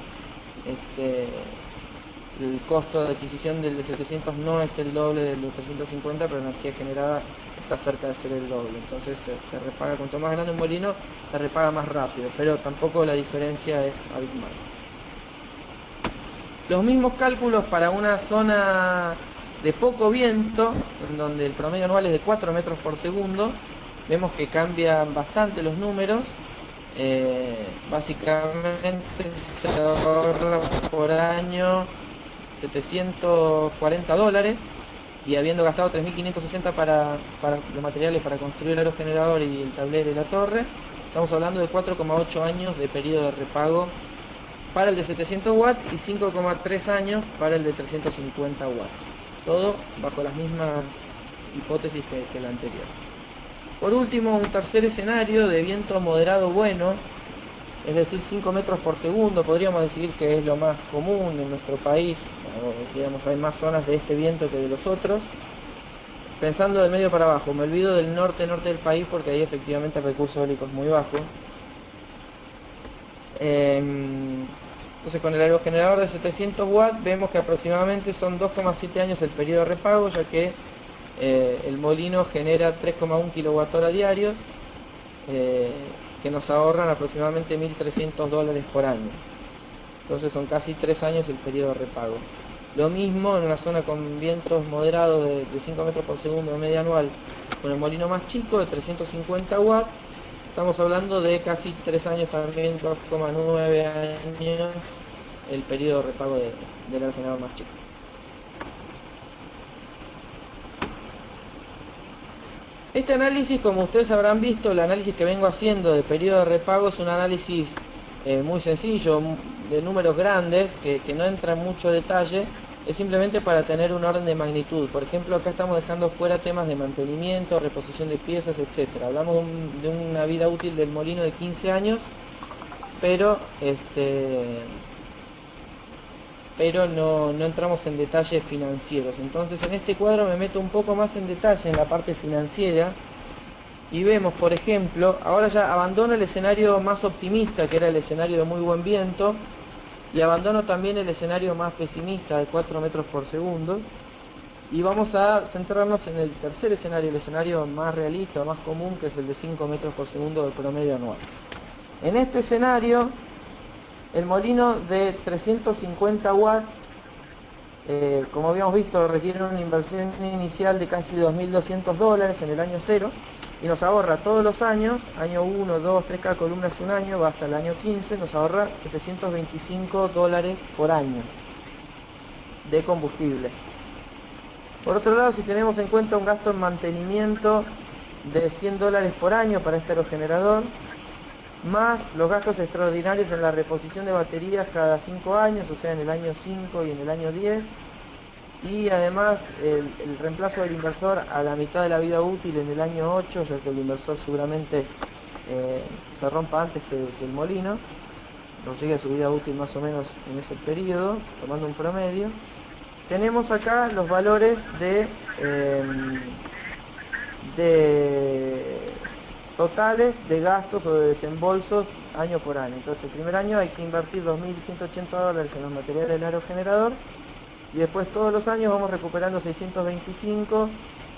el costo de adquisición del de 700 no es el doble del de 350, pero la energía generada está cerca de ser el doble. Entonces se repaga, cuanto más grande un molino, se repaga más rápido, pero tampoco la diferencia es abismal. Los mismos cálculos para una zona de poco viento, en donde el promedio anual es de 4 metros por segundo, vemos que cambian bastante los números. Básicamente se ahorra por año $740, y habiendo gastado 3.560 para los materiales para construir el aerogenerador y el tablero y la torre, estamos hablando de 4,8 años de periodo de repago para el de 700 watts y 5,3 años para el de 350 watts. Todo bajo las mismas hipótesis que la anterior. Por último, un tercer escenario de viento moderado bueno, es decir, 5 metros por segundo, podríamos decir que es lo más común en nuestro país. Digamos, hay más zonas de este viento que de los otros. Pensando del medio para abajo, me olvido del norte del país porque ahí efectivamente el recurso eólico es muy bajo. Entonces, con el aerogenerador de 700 watts vemos que aproximadamente son 2,7 años el periodo de repago, ya que el molino genera 3,1 kWh diarios, que nos ahorran aproximadamente $1.300 por año. Entonces son casi 3 años el periodo de repago. Lo mismo en una zona con vientos moderados de 5 metros por segundo de media anual, con el molino más chico de 350 watts, estamos hablando de casi 3 años también, 2,9 años el periodo de repago del aerogenerador más chico. Este análisis, como ustedes habrán visto, el análisis que vengo haciendo de periodo de repago es un análisis muy sencillo, de números grandes, que no entra en mucho detalle, es simplemente para tener un orden de magnitud. Por ejemplo, acá estamos dejando fuera temas de mantenimiento, reposición de piezas, etc. Hablamos de una vida útil del molino de 15 años, pero no entramos en detalles financieros. Entonces, en este cuadro me meto un poco más en detalle en la parte financiera y vemos, por ejemplo, ahora ya abandono el escenario más optimista, que era el escenario de muy buen viento, y abandono también el escenario más pesimista de 4 metros por segundo, y vamos a centrarnos en el tercer escenario, el escenario más realista, más común, que es el de 5 metros por segundo de promedio anual. En este escenario, el molino de 350 watts, como habíamos visto, requiere una inversión inicial de casi $2.200 en el año 0, y nos ahorra todos los años, año 1, 2, 3, cada columna es un año, va hasta el año 15, nos ahorra $725 por año de combustible. Por otro lado, si tenemos en cuenta un gasto en mantenimiento de $100 por año para este aerogenerador, más los gastos extraordinarios en la reposición de baterías cada 5 años, o sea en el año 5 y en el año 10, y además el reemplazo del inversor a la mitad de la vida útil en el año 8, ya que el inversor seguramente se rompa antes que el molino, consigue su vida útil más o menos en ese periodo, tomando un promedio. Tenemos acá los valores totales de gastos o de desembolsos año por año. Entonces el primer año hay que invertir $2.180 en los materiales del aerogenerador y después todos los años vamos recuperando 625,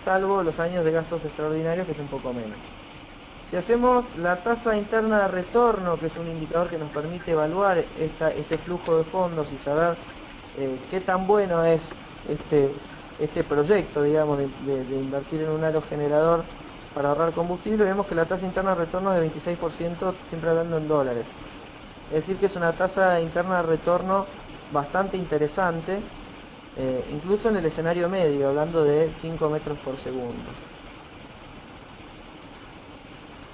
salvo los años de gastos extraordinarios, que es un poco menos. Si hacemos la tasa interna de retorno, que es un indicador que nos permite evaluar este flujo de fondos y saber qué tan bueno es este proyecto, digamos, de invertir en un aerogenerador para ahorrar combustible, vemos que la tasa interna de retorno es de 26%, siempre hablando en dólares. Es decir, que es una tasa interna de retorno bastante interesante, incluso en el escenario medio, hablando de 5 metros por segundo.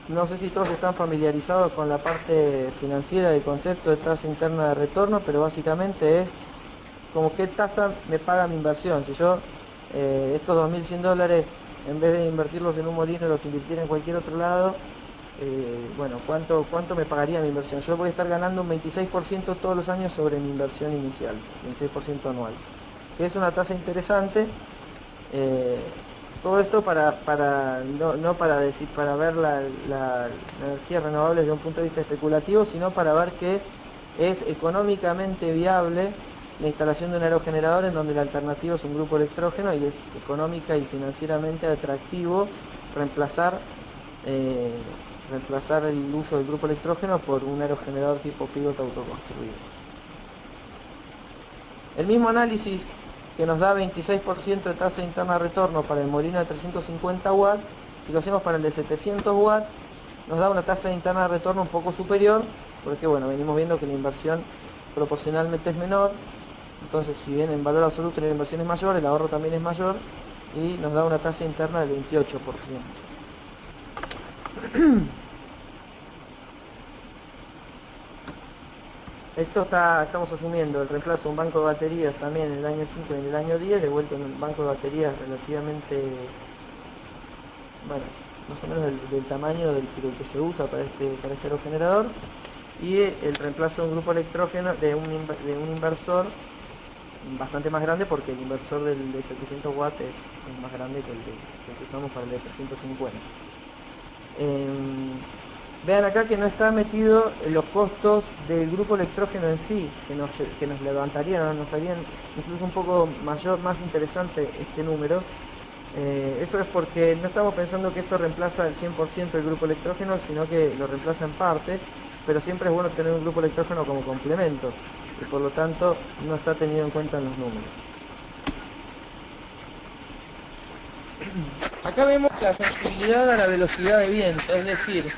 No sé si todos están familiarizados con la parte financiera del concepto de tasa interna de retorno, pero básicamente es como qué tasa me paga mi inversión. Si yo estos $2.100, en vez de invertirlos en un molino, los invirtiera en cualquier otro lado, bueno, ¿cuánto me pagaría mi inversión? Yo voy a estar ganando un 26% todos los años sobre mi inversión inicial, 26% anual. Que es una tasa interesante. Todo esto no para ver la energía renovable desde un punto de vista especulativo, sino para ver que es económicamente viable la instalación de un aerogenerador en donde la alternativa es un grupo electrógeno y es económica y financieramente atractivo reemplazar el uso del grupo electrógeno por un aerogenerador tipo Pigot autoconstruido. El mismo análisis que nos da 26% de tasa interna de retorno para el molino de 350 watts, si lo hacemos para el de 700 watts, nos da una tasa interna de retorno un poco superior, porque bueno, venimos viendo que la inversión proporcionalmente es menor, entonces si bien en valor absoluto la inversión es mayor, el ahorro también es mayor, y nos da una tasa interna del 28%. Estamos asumiendo el reemplazo de un banco de baterías también en el año 5 y en el año 10, de vuelta en un banco de baterías relativamente, bueno, más o menos del tamaño del que se usa para este aerogenerador, y el reemplazo de un grupo electrógeno de un inversor bastante más grande, porque el inversor del de 700 watts es más grande que el que usamos para el de 350. Vean acá que no está metido en los costos del grupo electrógeno en sí, que nos levantarían, nos harían incluso un poco más interesante este número. Eso es porque no estamos pensando que esto reemplaza al 100% el grupo electrógeno, sino que lo reemplaza en parte, pero siempre es bueno tener un grupo electrógeno como complemento, y por lo tanto no está tenido en cuenta en los números. Acá vemos la sensibilidad a la velocidad de viento, es decir,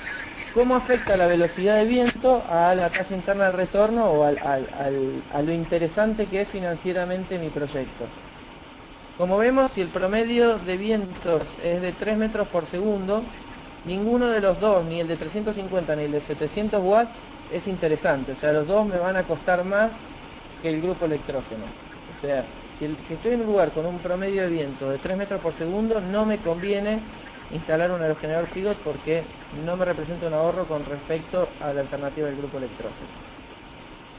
cómo afecta la velocidad de viento a la tasa interna de retorno o a lo interesante que es financieramente mi proyecto. Como vemos, si el promedio de vientos es de 3 metros por segundo, ninguno de los dos, ni el de 350 ni el de 700 watts, es interesante. O sea, los dos me van a costar más que el grupo electrógeno. O sea, si estoy en un lugar con un promedio de viento de 3 metros por segundo, no me conviene instalar un aerogenerador Pigot porque no me representa un ahorro con respecto a la alternativa del grupo electrógeno.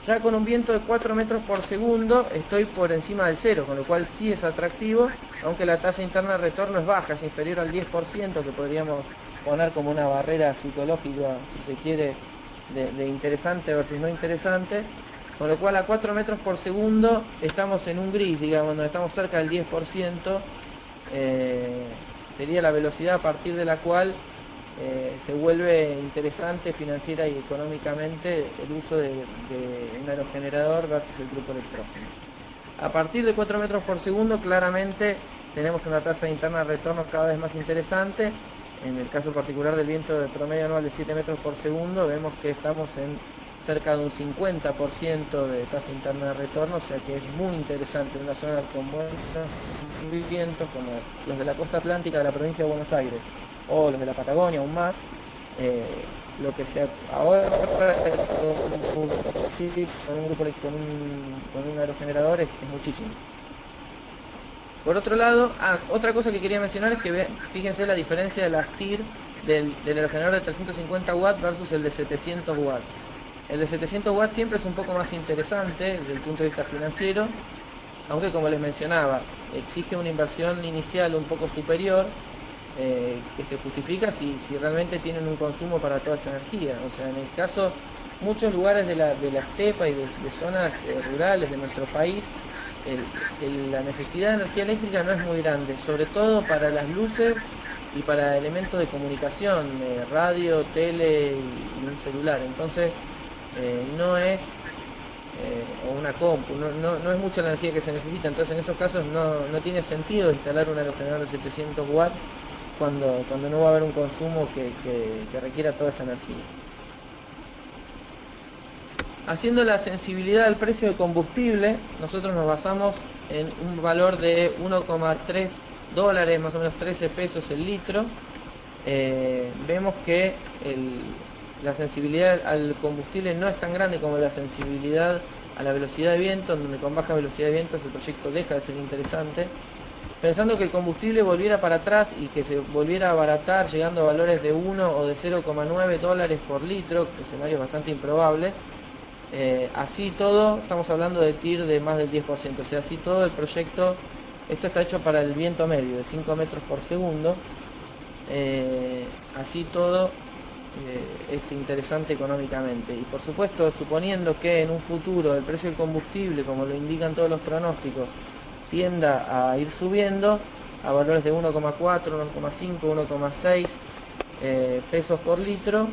Ya con un viento de 4 metros por segundo estoy por encima del cero, con lo cual sí es atractivo, aunque la tasa interna de retorno es baja, es inferior al 10%, que podríamos poner como una barrera psicológica, si se quiere, de interesante versus no interesante, con lo cual a 4 metros por segundo estamos en un gris, digamos, donde estamos cerca del 10%, sería la velocidad a partir de la cual se vuelve interesante financiera y económicamente el uso de un aerogenerador versus el grupo electrógeno. A partir de 4 metros por segundo claramente tenemos una tasa interna de retorno cada vez más interesante. En el caso particular del viento de promedio anual de 7 metros por segundo vemos que estamos en cerca de un 50% de tasa interna de retorno, o sea que es muy interesante en una zona con buenos vientos como los de la costa atlántica de la provincia de Buenos Aires o los de la Patagonia aún más. Lo que se ahorra con un aerogenerador es muchísimo. Por otro lado, otra cosa que quería mencionar es que fíjense la diferencia de las TIR del aerogenerador de 350 watts versus el de 700 watts. El de 700 watts siempre es un poco más interesante desde el punto de vista financiero, aunque como les mencionaba, exige una inversión inicial un poco superior, que se justifica si realmente tienen un consumo para toda esa energía. O sea, en el caso, muchos lugares de la estepa y de zonas rurales de nuestro país, la necesidad de energía eléctrica no es muy grande, sobre todo para las luces y para elementos de comunicación, radio, tele y un celular. Entonces, no es, o una compu, no es mucha la energía que se necesita. Entonces en esos casos no tiene sentido instalar un aerogenerador de 700 watts cuando no va a haber un consumo que requiera toda esa energía. Haciendo la sensibilidad del precio de combustible, nosotros nos basamos en un valor de 1,3 dólares, más o menos 13 pesos el litro. Vemos que la sensibilidad al combustible no es tan grande como la sensibilidad a la velocidad de viento, donde con baja velocidad de viento el proyecto deja de ser interesante. Pensando que el combustible volviera para atrás y que se volviera a abaratar llegando a valores de 1 o de 0,9 dólares por litro, escenarios bastante improbables, así todo, estamos hablando de TIR de más del 10%, o sea, así todo el proyecto, esto está hecho para el viento medio de 5 metros por segundo, así todo es interesante económicamente. Y por supuesto, suponiendo que en un futuro el precio del combustible, como lo indican todos los pronósticos, tienda a ir subiendo a valores de 1,4, 1,5, 1,6 pesos por litro,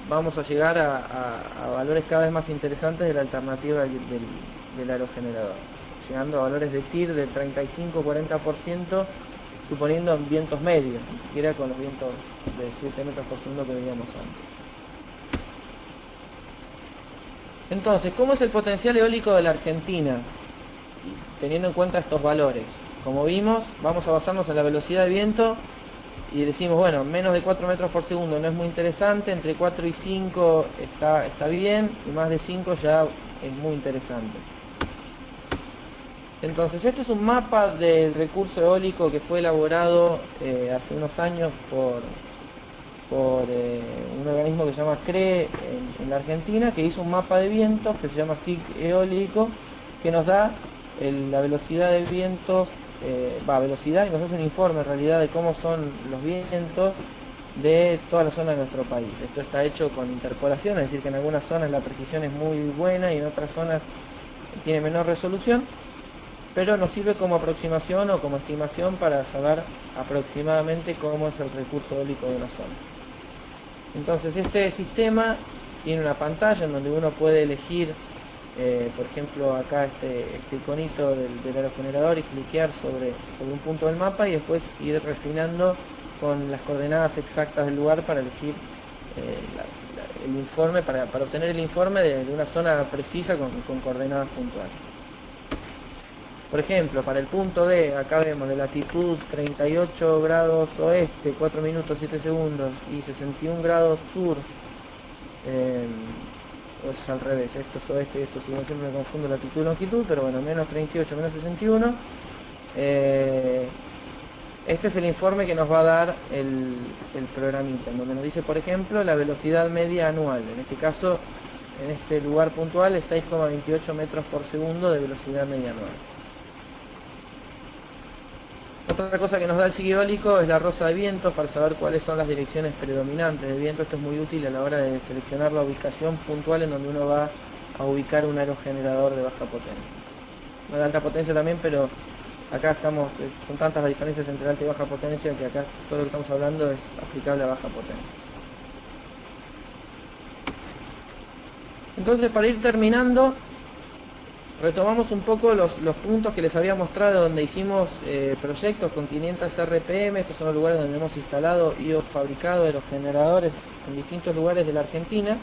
vamos a llegar a valores cada vez más interesantes de la alternativa del aerogenerador, llegando a valores de TIR del 35-40%, suponiendo vientos medios, ni siquiera con los vientos de 7 metros por segundo que veíamos antes. Entonces, ¿cómo es el potencial eólico de la Argentina? Teniendo en cuenta estos valores. Como vimos, vamos a basarnos en la velocidad de viento y decimos, bueno, menos de 4 metros por segundo no es muy interesante, entre 4 y 5 está bien, y más de 5 ya es muy interesante. Entonces, este es un mapa del recurso eólico que fue elaborado hace unos años por un organismo que se llama CRE en la Argentina, que hizo un mapa de vientos que se llama SIG eólico, que nos da la velocidad de vientos, velocidad, y nos hace un informe en realidad de cómo son los vientos de toda la zona de nuestro país. Esto está hecho con interpolación, es decir, que en algunas zonas la precisión es muy buena y en otras zonas tiene menor resolución, pero nos sirve como aproximación o como estimación para saber aproximadamente cómo es el recurso eólico de una zona. Entonces este sistema tiene una pantalla en donde uno puede elegir, por ejemplo acá este iconito del aerogenerador, y cliquear sobre un punto del mapa y después ir refinando con las coordenadas exactas del lugar para elegir el informe, para obtener el informe de una zona precisa con coordenadas puntuales. Por ejemplo, para el punto D, acá vemos de latitud 38 grados oeste, 4 minutos 7 segundos, y 61 grados sur, o es al revés, esto es oeste y esto es sur, siempre me confundo latitud y longitud, pero bueno, menos 38, menos 61. Este es el informe que nos va a dar el programita, en donde nos dice, por ejemplo, la velocidad media anual. En este caso, en este lugar puntual, es 6,28 metros por segundo de velocidad media anual. Otra cosa que nos da el SIG eólico es la rosa de vientos para saber cuáles son las direcciones predominantes de viento. Esto es muy útil a la hora de seleccionar la ubicación puntual en donde uno va a ubicar un aerogenerador de baja potencia. No de alta potencia también, pero acá son tantas las diferencias entre alta y baja potencia que acá todo lo que estamos hablando es aplicable a baja potencia. Entonces, para ir terminando, retomamos un poco los puntos que les había mostrado donde hicimos proyectos con 500 RPM. Estos son los lugares donde hemos instalado y fabricado aerogeneradores en distintos lugares de la Argentina.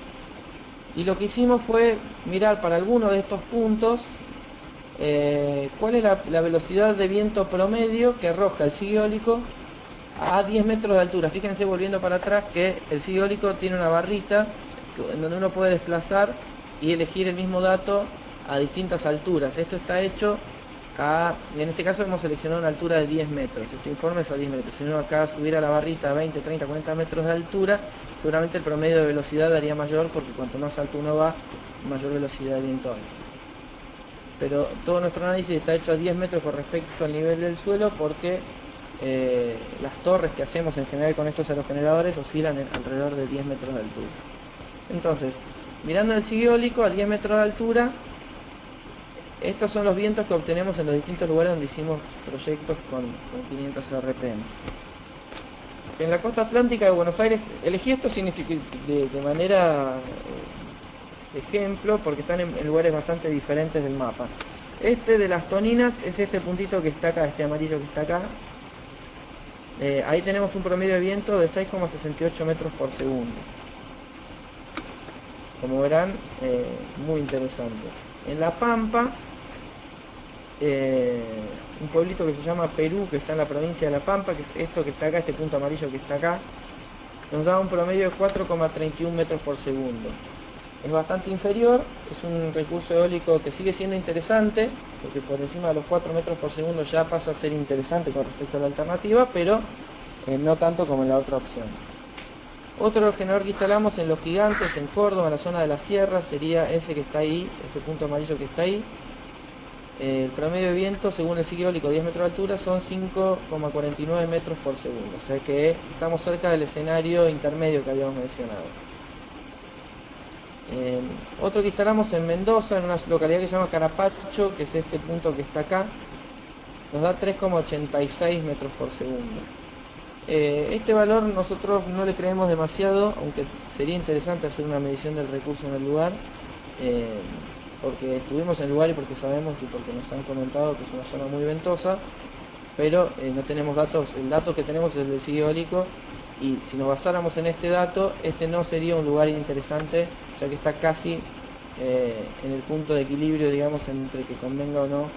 Y lo que hicimos fue mirar para algunos de estos puntos cuál es la velocidad de viento promedio que arroja el SIG eólico a 10 metros de altura. Fíjense, volviendo para atrás, que el SIG eólico tiene una barrita en donde uno puede desplazar y elegir el mismo dato a distintas alturas. Esto está hecho en este caso hemos seleccionado una altura de 10 metros. Este informe es a 10 metros. Si uno acá subiera la barrita a 20, 30, 40 metros de altura, seguramente el promedio de velocidad daría mayor, porque cuanto más alto uno va, mayor velocidad de viento hay. Pero todo nuestro análisis está hecho a 10 metros con respecto al nivel del suelo, porque las torres que hacemos en general con estos aerogeneradores oscilan alrededor de 10 metros de altura. Entonces, mirando el sigue eólico a 10 metros de altura, estos son los vientos que obtenemos en los distintos lugares donde hicimos proyectos con 500 RPM. En la costa atlántica de Buenos Aires, elegí esto de manera ejemplo porque están en lugares bastante diferentes del mapa. Este de las Toninas es este puntito que está acá, este amarillo que está acá. Ahí tenemos un promedio de viento de 6,68 metros por segundo. Como verán, muy interesante. En La Pampa, un pueblito que se llama Perú, que está en la provincia de La Pampa, que es esto que está acá, este punto amarillo que está acá, nos da un promedio de 4,31 metros por segundo. Es bastante inferior, es un recurso eólico que sigue siendo interesante, porque por encima de los 4 metros por segundo ya pasa a ser interesante con respecto a la alternativa, pero no tanto como en la otra opción. Otro generador que instalamos en Los Gigantes, en Córdoba, en la zona de la sierra, sería ese que está ahí, ese punto amarillo que está ahí. El promedio de viento, según el ciclo eólico, 10 metros de altura, son 5,49 metros por segundo. O sea que estamos cerca del escenario intermedio que habíamos mencionado. Otro que instalamos en Mendoza, en una localidad que se llama Carapacho, que es este punto que está acá, nos da 3,86 metros por segundo. Este valor nosotros no le creemos demasiado, aunque sería interesante hacer una medición del recurso en el lugar, porque estuvimos en el lugar y porque sabemos y porque nos han comentado que es una zona muy ventosa, pero no tenemos datos. El dato que tenemos es el del sigue eólico, y si nos basáramos en este dato, este no sería un lugar interesante, ya que está casi en el punto de equilibrio, digamos, entre que convenga o no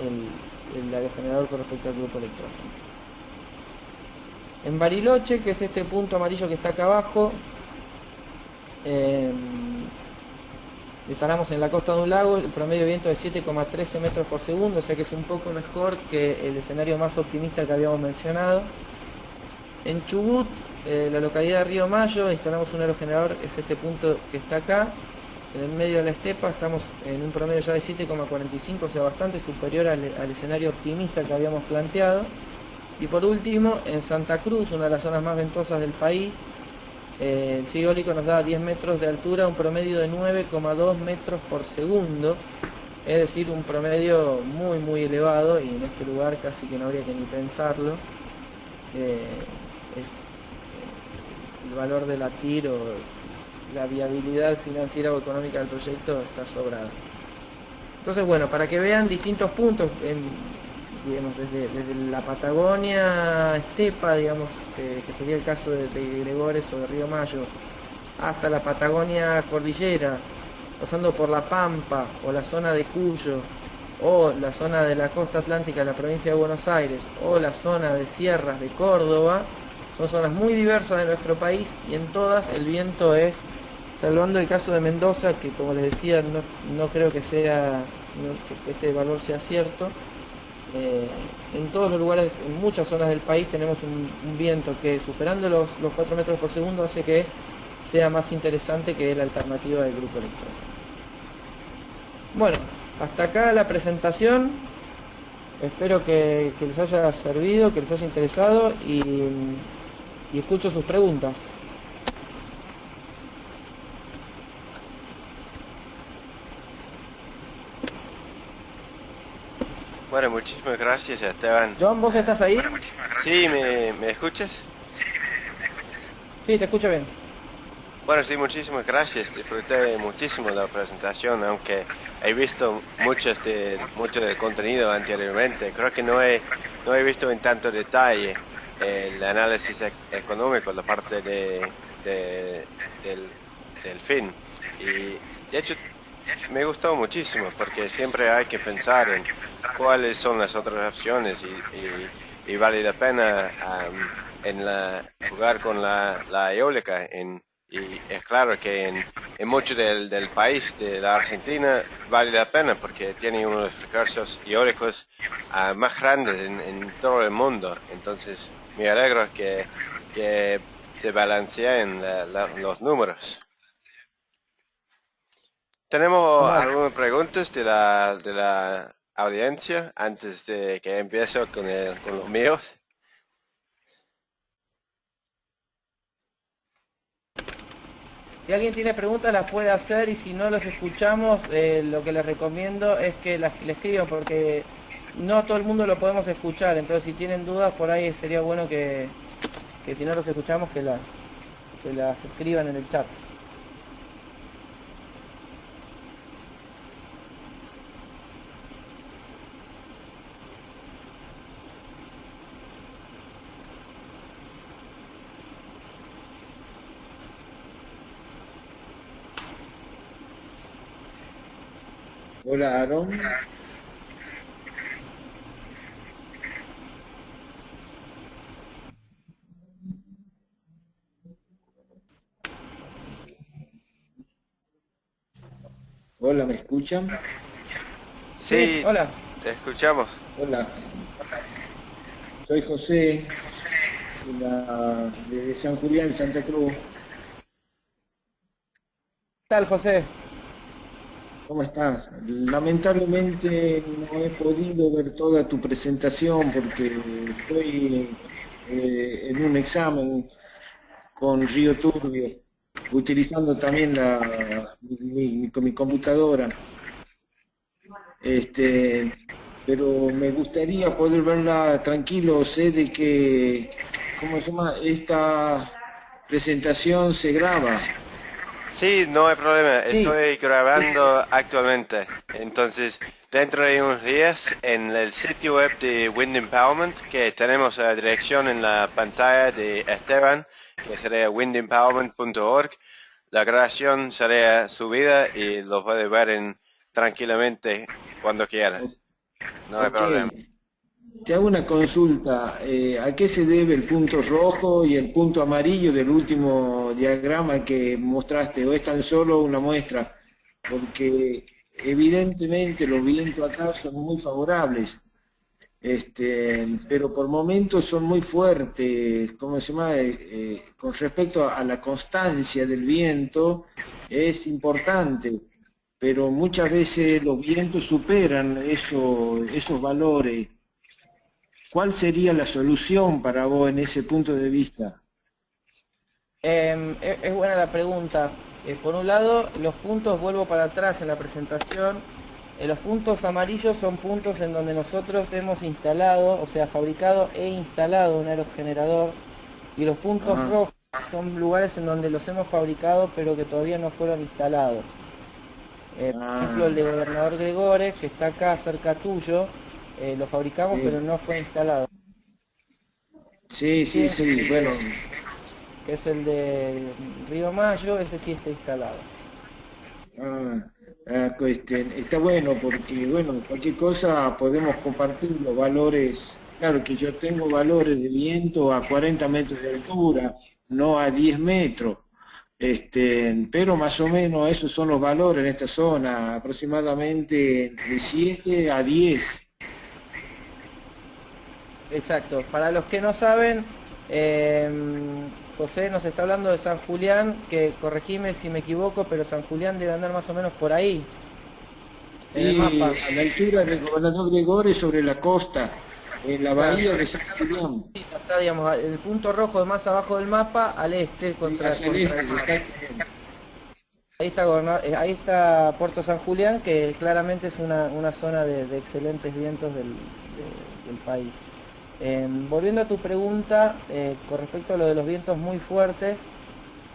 el aerogenerador con respecto al grupo electrónico. En Bariloche, que es este punto amarillo que está acá abajo, instalamos en la costa de un lago, el promedio de viento es 7,13 metros por segundo, o sea que es un poco mejor que el escenario más optimista que habíamos mencionado. En Chubut, la localidad de Río Mayo, instalamos un aerogenerador, es este punto que está acá, en el medio de la estepa, estamos en un promedio ya de 7,45, o sea bastante superior al escenario optimista que habíamos planteado. Y por último, en Santa Cruz, una de las zonas más ventosas del país, el sigue eólico nos da 10 metros de altura, un promedio de 9,2 metros por segundo, es decir, un promedio muy elevado, y en este lugar casi que no habría que ni pensarlo. El valor de la TIR o la viabilidad financiera o económica del proyecto está sobrada. Entonces, bueno, para que vean distintos puntos, digamos, desde la Patagonia estepa, digamos, que sería el caso de Gregores o de Río Mayo, hasta la Patagonia cordillera, pasando por La Pampa o la zona de Cuyo, o la zona de la costa atlántica de la provincia de Buenos Aires, o la zona de sierras de Córdoba, son zonas muy diversas de nuestro país, y en todas el viento es, salvando el caso de Mendoza, que como les decía, no creo que que este valor sea cierto, en todos los lugares, en muchas zonas del país tenemos un viento que, superando los 4 metros por segundo, hace que sea más interesante que la alternativa del grupo electrónico. Bueno, hasta acá la presentación. Espero que les haya servido, que les haya interesado, y escucho sus preguntas.
Bueno, muchísimas gracias, Esteban.
John, ¿vos estás ahí?
Sí, ¿me escuchas?
Sí, te escucho bien.
Bueno, sí, muchísimas gracias. Disfruté muchísimo la presentación, aunque he visto mucho del contenido anteriormente. Creo que no he visto en tanto detalle el análisis económico, la parte del fin. Y de hecho me gustó muchísimo, porque siempre hay que pensar en cuáles son las otras opciones, y vale la pena jugar con la eólica. Y es claro que en mucho del país, de la Argentina, vale la pena porque tiene uno de los recursos eólicos más grandes en todo el mundo. Entonces me alegro que se balanceen los números. ¿Tenemos algunas preguntas de la audiencia antes de que empiece con los míos?
Si alguien tiene preguntas las puede hacer y si no los escuchamos, lo que les recomiendo es que le escriban porque no todo el mundo lo podemos escuchar, entonces si tienen dudas por ahí sería bueno que si no los escuchamos que las escriban en el chat.
Hola, Aaron. Hola, ¿me escuchan?
Sí,
Hola.
te escuchamos.
Hola, soy José, de San Julián, Santa Cruz.
¿Qué tal, José?
¿Cómo estás? Lamentablemente no he podido ver toda tu presentación porque estoy en un examen con Río Turbio, utilizando también mi computadora. Pero me gustaría poder verla tranquilo. Sé de que, ¿cómo se llama? Esta presentación se graba.
Sí, no hay problema.
Sí.
Estoy grabando actualmente. Entonces, dentro de unos días, en el sitio web de Wind Empowerment, que tenemos la dirección en la pantalla de Esteban, que sería windempowerment.org, la grabación será subida y lo puede ver tranquilamente cuando quiera. No hay
Ok.
problema.
Te hago una consulta. ¿A qué se debe el punto rojo y el punto amarillo del último diagrama que mostraste? ¿O es tan solo una muestra? Porque evidentemente los vientos acá son muy favorables. Pero por momentos son muy fuertes. ¿Cómo se llama? Con respecto a la constancia del viento, es importante, pero muchas veces los vientos superan esos valores. ¿Cuál sería la solución para vos en ese punto de vista?
Es buena la pregunta. Por un lado, los puntos, vuelvo para atrás en la presentación, los puntos amarillos son puntos en donde nosotros hemos instalado, o sea, fabricado e instalado un aerogenerador, y los puntos
Ah,
rojos son lugares en donde los hemos fabricado pero que todavía no fueron instalados. Por ejemplo, el
ah,
de Gobernador Gregores, que está acá cerca tuyo, lo fabricamos pero
sí,
no fue instalado.
sí, sí,
Bien,
sí, bueno,
que es el de Río Mayo, ese sí está instalado.
está bueno porque, bueno, cualquier cosa podemos compartir los valores. Claro que yo tengo valores de viento a 40 metros de altura, no a 10 metros. Pero más o menos esos son los valores en esta zona, aproximadamente de 7 a 10.
Exacto. Para los que no saben, eh, José nos está hablando de San Julián, que corregime si me equivoco, pero San Julián debe andar más o menos por ahí, en el
Sí,
mapa.
a la altura del Gobernador Gregores sobre la costa, en la
Claro,
bahía de San Julián.
sí, está, digamos, el punto rojo más abajo del mapa, al este,
Sí,
contra,
hacia el
contra
este,
el mar.
exactamente.
Ahí está Puerto San Julián, que claramente es una zona de excelentes vientos del país. Volviendo a tu pregunta, con respecto a lo de los vientos muy fuertes,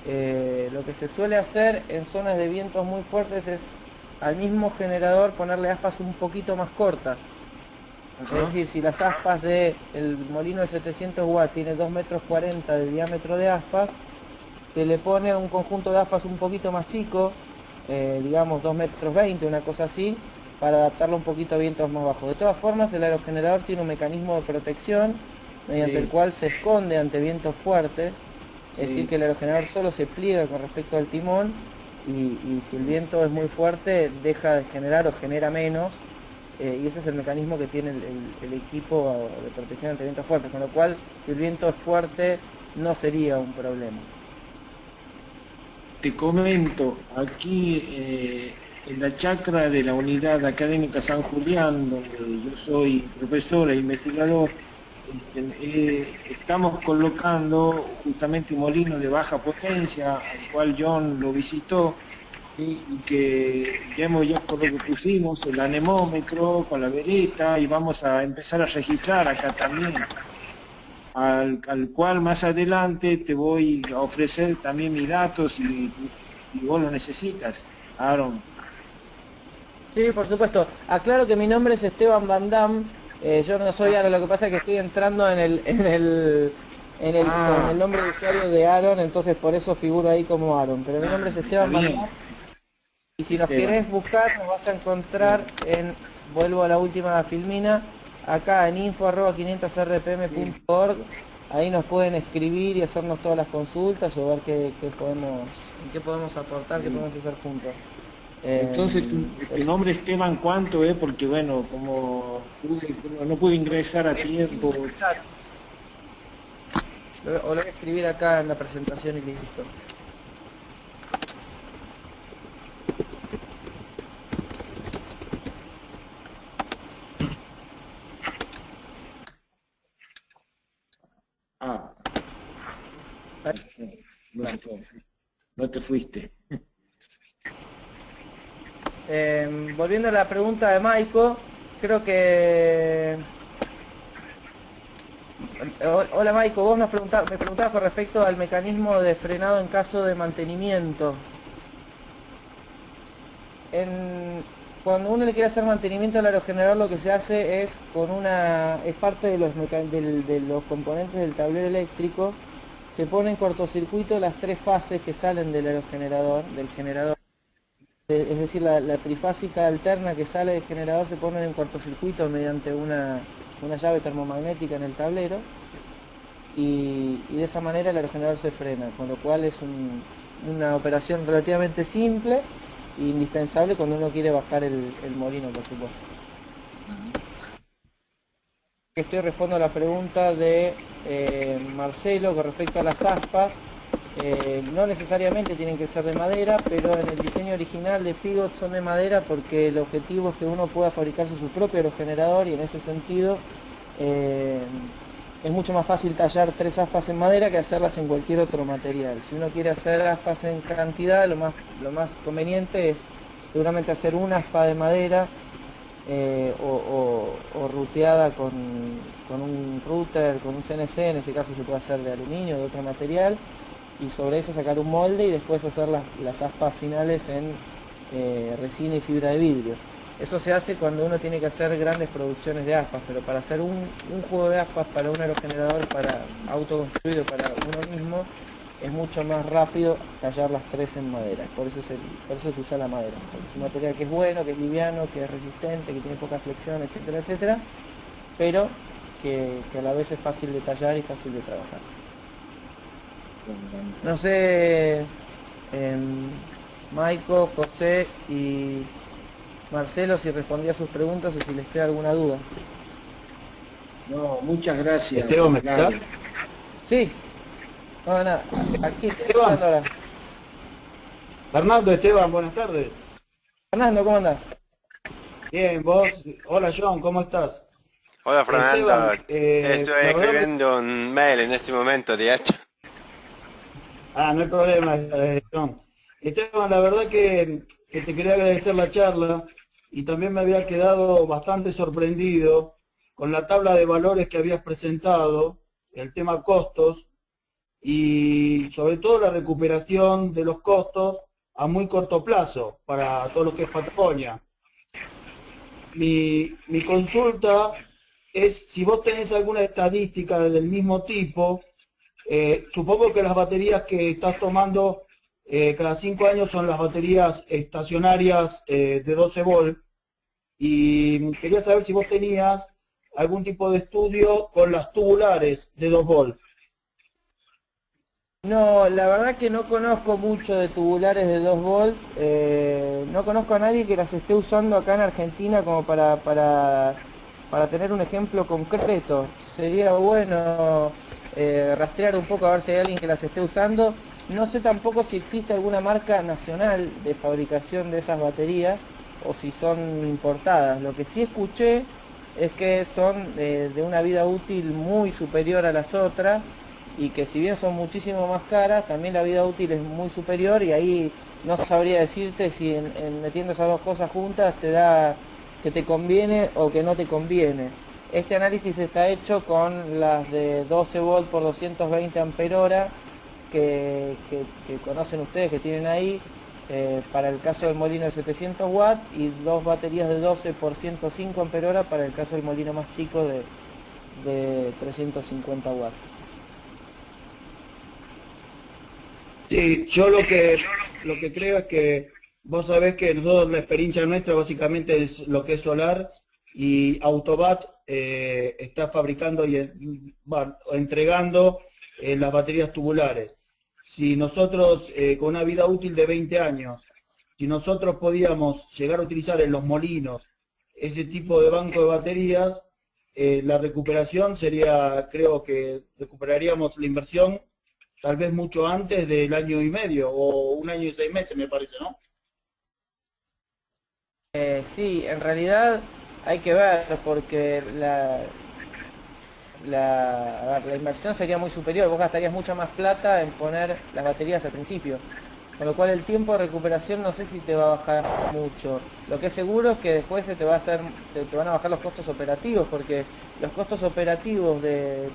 lo que se suele hacer en zonas de vientos muy fuertes es al mismo generador ponerle aspas un poquito más cortas. Es
Ajá,
decir, si las aspas del molino de 700 watts tiene 2,40 metros de diámetro de aspas, se le pone un conjunto de aspas un poquito más chico, digamos 2,20 metros, una cosa así, para adaptarlo un poquito a vientos más bajos. De todas formas, el aerogenerador tiene un mecanismo de protección mediante el
sí,
cual se esconde ante vientos fuertes, es decir, que
sí.
el aerogenerador solo se pliega con respecto al timón y si el viento es muy fuerte deja de generar o genera menos, y ese es el mecanismo que tiene el equipo de protección ante vientos fuertes, con lo cual si el viento es fuerte no sería un problema.
Te comento, aquí en la chacra de la Unidad Académica San Julián, donde yo soy profesor e investigador, estamos colocando justamente un molino de baja potencia, al cual John lo visitó, ¿sí? Y que ya pusimos el anemómetro con la vereta y vamos a empezar a registrar acá también. Al cual más adelante te voy a ofrecer también mis datos si vos lo necesitas, Aaron.
Sí, por supuesto. Aclaro que mi nombre es Esteban Van Damme. Yo no soy Aaron, lo que pasa es que estoy entrando con el nombre de usuario de Aaron, entonces por eso figuro ahí como Aaron. Pero mi nombre es Esteban Van
Bien.
Damme. Y si nos
Esteban.
querés buscar, nos vas a encontrar vuelvo a la última filmina, acá en info@500rpm.org. Ahí nos pueden escribir y hacernos todas las consultas o ver en qué podemos aportar, qué podemos hacer juntos.
Entonces, tu nombre Esteban, ¿cuánto es? Porque bueno, como no pude ingresar a tiempo.
O lo voy a escribir acá en la presentación y listo.
Ah, no te fuiste.
Volviendo a la pregunta de Maiko, creo que... Hola Maiko, vos me preguntabas con respecto al mecanismo de frenado en caso de mantenimiento. Cuando uno le quiere hacer mantenimiento al aerogenerador, lo que se hace es es parte de de los componentes del tablero eléctrico, se pone en cortocircuito las tres fases que salen del aerogenerador, del generador. Es decir, la trifásica alterna que sale del generador se pone en cortocircuito mediante una llave termomagnética en el tablero y de esa manera el aerogenerador se frena, con lo cual es una operación relativamente simple e indispensable cuando uno quiere bajar el molino, por supuesto. Estoy respondiendo a la pregunta de Marcelo con respecto a las aspas. No necesariamente tienen que ser de madera, pero en el diseño original de Figot son de madera porque el objetivo es que uno pueda fabricarse su propio aerogenerador y en ese sentido es mucho más fácil tallar 3 aspas en madera que hacerlas en cualquier otro material. Si uno quiere hacer aspas en cantidad, lo más conveniente es seguramente hacer una aspa de madera o ruteada con un router, con un CNC, en ese caso se puede hacer de aluminio o de otro material, y sobre eso sacar un molde y después hacer las aspas finales en resina y fibra de vidrio. Eso se hace cuando uno tiene que hacer grandes producciones de aspas, pero para hacer un juego de aspas para un aerogenerador autoconstruido para uno mismo, es mucho más rápido tallar las 3 en madera. Por eso se usa la madera, porque es un material que es bueno, que es liviano, que es resistente, que tiene poca flexión, etcétera, etcétera, pero que a la vez es fácil de tallar y fácil de trabajar. No sé, Maiko, José y Marcelo, si respondí a sus preguntas o si les queda alguna duda.
No, muchas gracias.
Esteban, ¿me
Claro.
escuchás?
Sí, no, nada, aquí estoy
Esteban.
escuchando ahora.
Fernando, Esteban, buenas tardes.
Fernando, ¿cómo andás?
Bien, vos. Hola John, ¿cómo estás?
Hola Fernando,
Esteban,
estoy
la verdad
escribiendo un mail en este momento, de hecho.
no hay problema, John. Esteban, la verdad que te quería agradecer la charla y también me había quedado bastante sorprendido con la tabla de valores que habías presentado, el tema costos y sobre todo la recuperación de los costos a muy corto plazo para todo lo que es Patagonia. Mi consulta es si vos tenés alguna estadística del mismo tipo. Supongo que las baterías que estás tomando cada 5 años son las baterías estacionarias de 12 volt y quería saber si vos tenías algún tipo de estudio con las tubulares de 2 volt.
No, la verdad que no conozco mucho de tubulares de 2 volt, no conozco a nadie que las esté usando acá en Argentina como para tener un ejemplo concreto. Sería bueno rastrear un poco a ver si hay alguien que las esté usando. No sé tampoco si existe alguna marca nacional de fabricación de esas baterías o si son importadas. Lo que sí escuché es que son de una vida útil muy superior a las otras, y que si bien son muchísimo más caras, también la vida útil es muy superior, y ahí no sabría decirte si en metiendo esas dos cosas juntas te da que te conviene o que no te conviene. Este análisis está hecho con las de 12 volt por 220 ampere hora que conocen ustedes, que tienen ahí, para el caso del molino de 700 watts, y dos baterías de 12 por 105 ampere hora para el caso del molino más chico de 350 watts.
Sí, yo lo que creo es que vos sabés que nosotros la experiencia nuestra básicamente es lo que es solar, y Autobat está fabricando y entregando las baterías tubulares. Si nosotros, con una vida útil de 20 años, si nosotros podíamos llegar a utilizar en los molinos ese tipo de banco de baterías, la recuperación sería, creo que recuperaríamos la inversión tal vez mucho antes del año y medio, o un año y 6 meses, me parece, ¿no?
Sí, en realidad hay que ver, porque a ver, la inversión sería muy superior, vos gastarías mucha más plata en poner las baterías al principio, con lo cual el tiempo de recuperación no sé si te va a bajar mucho. Lo que es seguro es que después se te va a hacer, te van a bajar los costos operativos, porque los costos operativos,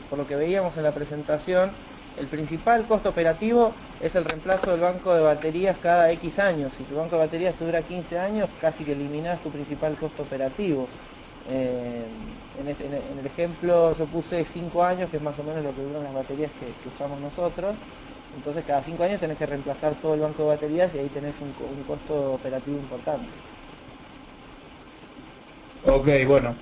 por lo que veíamos en la presentación, el principal costo operativo es el reemplazo del banco de baterías cada X años. Si tu banco de baterías te dura 15 años, casi que eliminás tu principal costo operativo. En el ejemplo yo puse 5 años, que es más o menos lo que duran las baterías que usamos nosotros. Entonces cada 5 años tenés que reemplazar todo el banco de baterías, y ahí tenés un costo operativo importante.
Ok, bueno.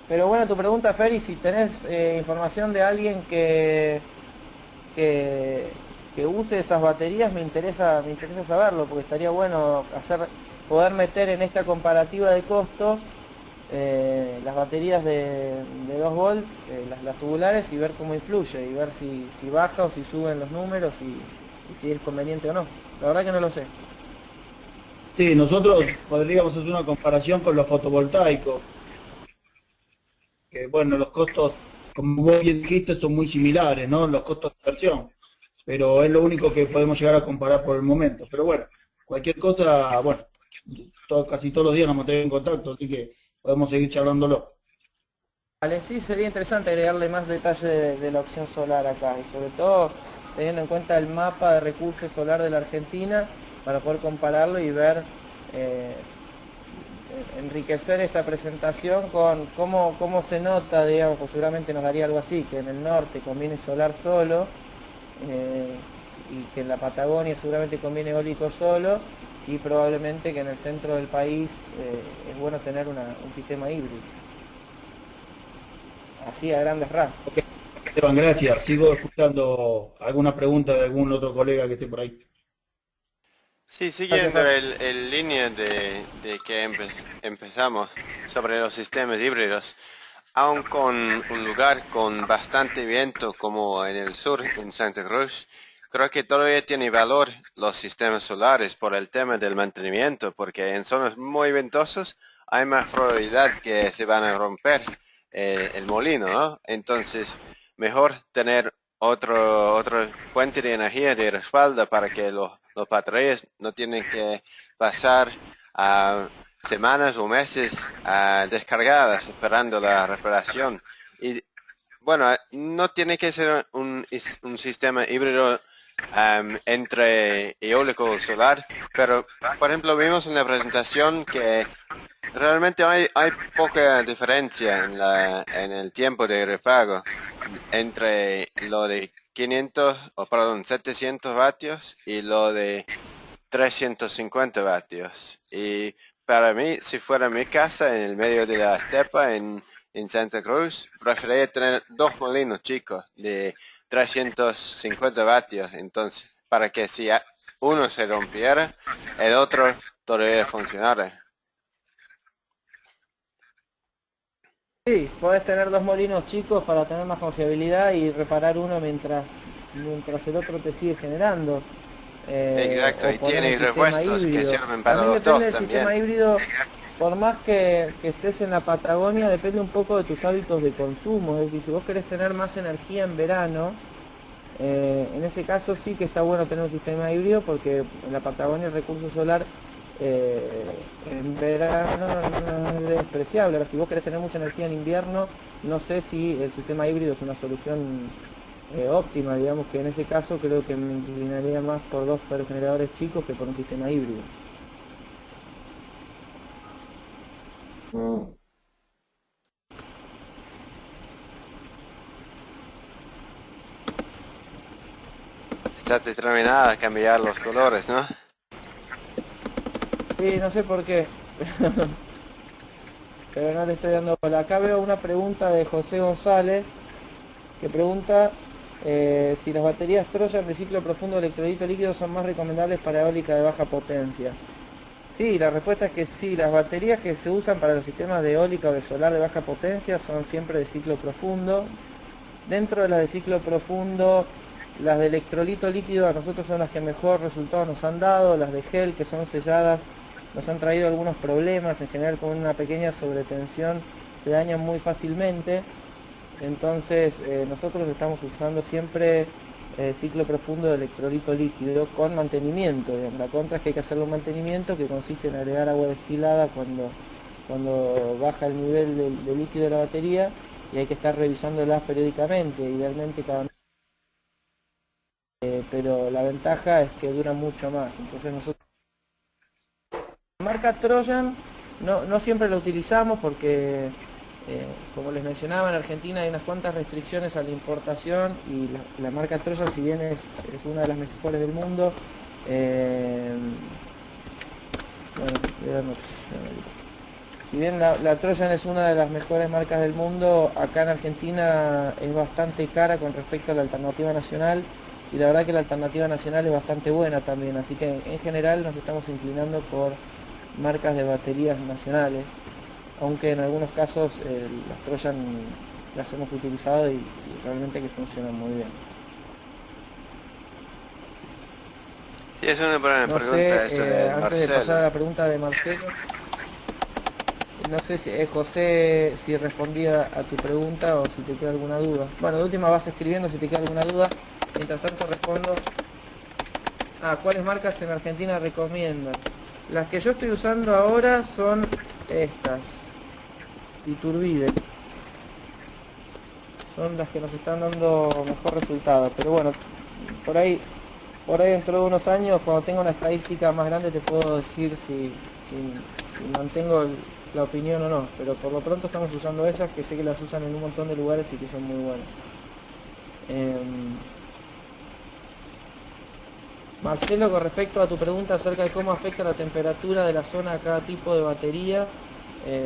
Pero bueno, tu pregunta, Feri, si tenés información de alguien que use esas baterías, me interesa saberlo, porque estaría bueno poder meter en esta comparativa de costos las baterías de 2 volt, las tubulares, y ver cómo influye, y ver si baja o si suben los números, y si es conveniente o no. La verdad que no lo sé.
Sí, nosotros podríamos hacer una comparación con los fotovoltaicos, que bueno, los costos, como vos bien dijiste, son muy similares, ¿no? Los costos de inversión, pero es lo único que podemos llegar a comparar por el momento. Pero bueno, cualquier cosa, bueno, casi todos los días nos mantenemos en contacto, así que podemos seguir charlándolo.
Vale, sí, sería interesante agregarle más detalle de la opción solar acá, y sobre todo teniendo en cuenta el mapa de recursos solar de la Argentina, para poder compararlo y ver, eh, enriquecer esta presentación con cómo se nota, digamos, pues seguramente nos daría algo así, que en el norte conviene solar solo, y que en la Patagonia seguramente conviene eólico solo, y probablemente que en el centro del país es bueno tener un sistema híbrido. Así a grandes rasgos.
Ok, Esteban, gracias. Sigo escuchando alguna pregunta de algún otro colega que esté por ahí.
Sí, siguiendo el línea de que empezamos sobre los sistemas híbridos, aun con un lugar con bastante viento como en el sur, en Santa Cruz, creo que todavía tiene valor los sistemas solares por el tema del mantenimiento, porque en zonas muy ventosas hay más probabilidad que se van a romper el molino, ¿no? Entonces, mejor tener otro fuente de energía de respaldo para que los baterías no tienen que pasar semanas o meses descargadas esperando la reparación. Y bueno, no tiene que ser un sistema híbrido entre eólico o solar, pero por ejemplo vimos en la presentación que realmente hay poca diferencia en el tiempo de repago entre lo de 700 vatios y lo de 350 vatios. Y para mí, si fuera mi casa en el medio de la estepa en Santa Cruz, preferiría tener dos molinos chicos de 350 vatios. Entonces, para que si uno se rompiera, el otro todavía funcionara.
Sí, podés tener dos molinos chicos para tener más confiabilidad y reparar uno mientras el otro te sigue generando.
Exacto,
O
y
poner
tiene
un sistema
repuestos que
híbrido.
sirven para
También
los
depende
dos
del
también.
sistema híbrido, por más que estés en la Patagonia, depende un poco de tus hábitos de consumo. Es decir, si vos querés tener más energía en verano, en ese caso sí que está bueno tener un sistema híbrido, porque en la Patagonia el recurso solar en verano no es despreciable. Ahora, si vos querés tener mucha energía en invierno, no sé si el sistema híbrido es una solución óptima. Digamos que en ese caso creo que me inclinaría más por dos generadores chicos que por un sistema híbrido.
Está determinada a cambiar los colores, ¿no?
Sí, no sé por qué, pero no le estoy dando bola. Acá veo una pregunta de José González, que pregunta si las baterías Trojan de ciclo profundo de electrolito líquido son más recomendables para eólica de baja potencia. Sí, la respuesta es que sí. Las baterías que se usan para los sistemas de eólica o de solar de baja potencia son siempre de ciclo profundo. Dentro de las de ciclo profundo, las de electrolito líquido a nosotros son las que mejor resultados nos han dado. Las de gel, que son selladas, nos han traído algunos problemas. En general, con una pequeña sobretensión se dañan muy fácilmente. Entonces nosotros estamos usando siempre ciclo profundo de electrolito líquido con mantenimiento. Digamos. La contra es que hay que hacerle un mantenimiento que consiste en agregar agua destilada cuando baja el nivel de líquido de la batería, y hay que estar revisándolas periódicamente, idealmente cada mes. Pero la ventaja es que dura mucho más. Entonces nosotros, la marca Trojan no siempre la utilizamos porque como les mencionaba, en Argentina hay unas cuantas restricciones a la importación, y la marca Trojan, si bien es una de las mejores del mundo, bueno, si bien la Trojan es una de las mejores marcas del mundo, acá en Argentina es bastante cara con respecto a la alternativa nacional, y la verdad que la alternativa nacional es bastante buena también, así que en general nos estamos inclinando por marcas de baterías nacionales, aunque en algunos casos las Trojan las hemos utilizado y realmente que funcionan muy bien.
Sí, es una buena
No
pregunta
sé,
eso de
antes de pasar a
Marcelo.
la pregunta de Marcelo, no sé si José, si respondía a tu pregunta o si te queda alguna duda. Bueno, de última vas escribiendo si te queda alguna duda. Mientras tanto respondo. ¿Cuáles marcas en Argentina recomiendan? Las que yo estoy usando ahora son estas. Iturbide. Son las que nos están dando mejor resultado. Pero bueno, por ahí dentro de unos años, cuando tenga una estadística más grande, te puedo decir si mantengo la opinión o no. Pero por lo pronto estamos usando esas, que sé que las usan en un montón de lugares y que son muy buenas. Marcelo, con respecto a tu pregunta acerca de cómo afecta la temperatura de la zona a cada tipo de batería,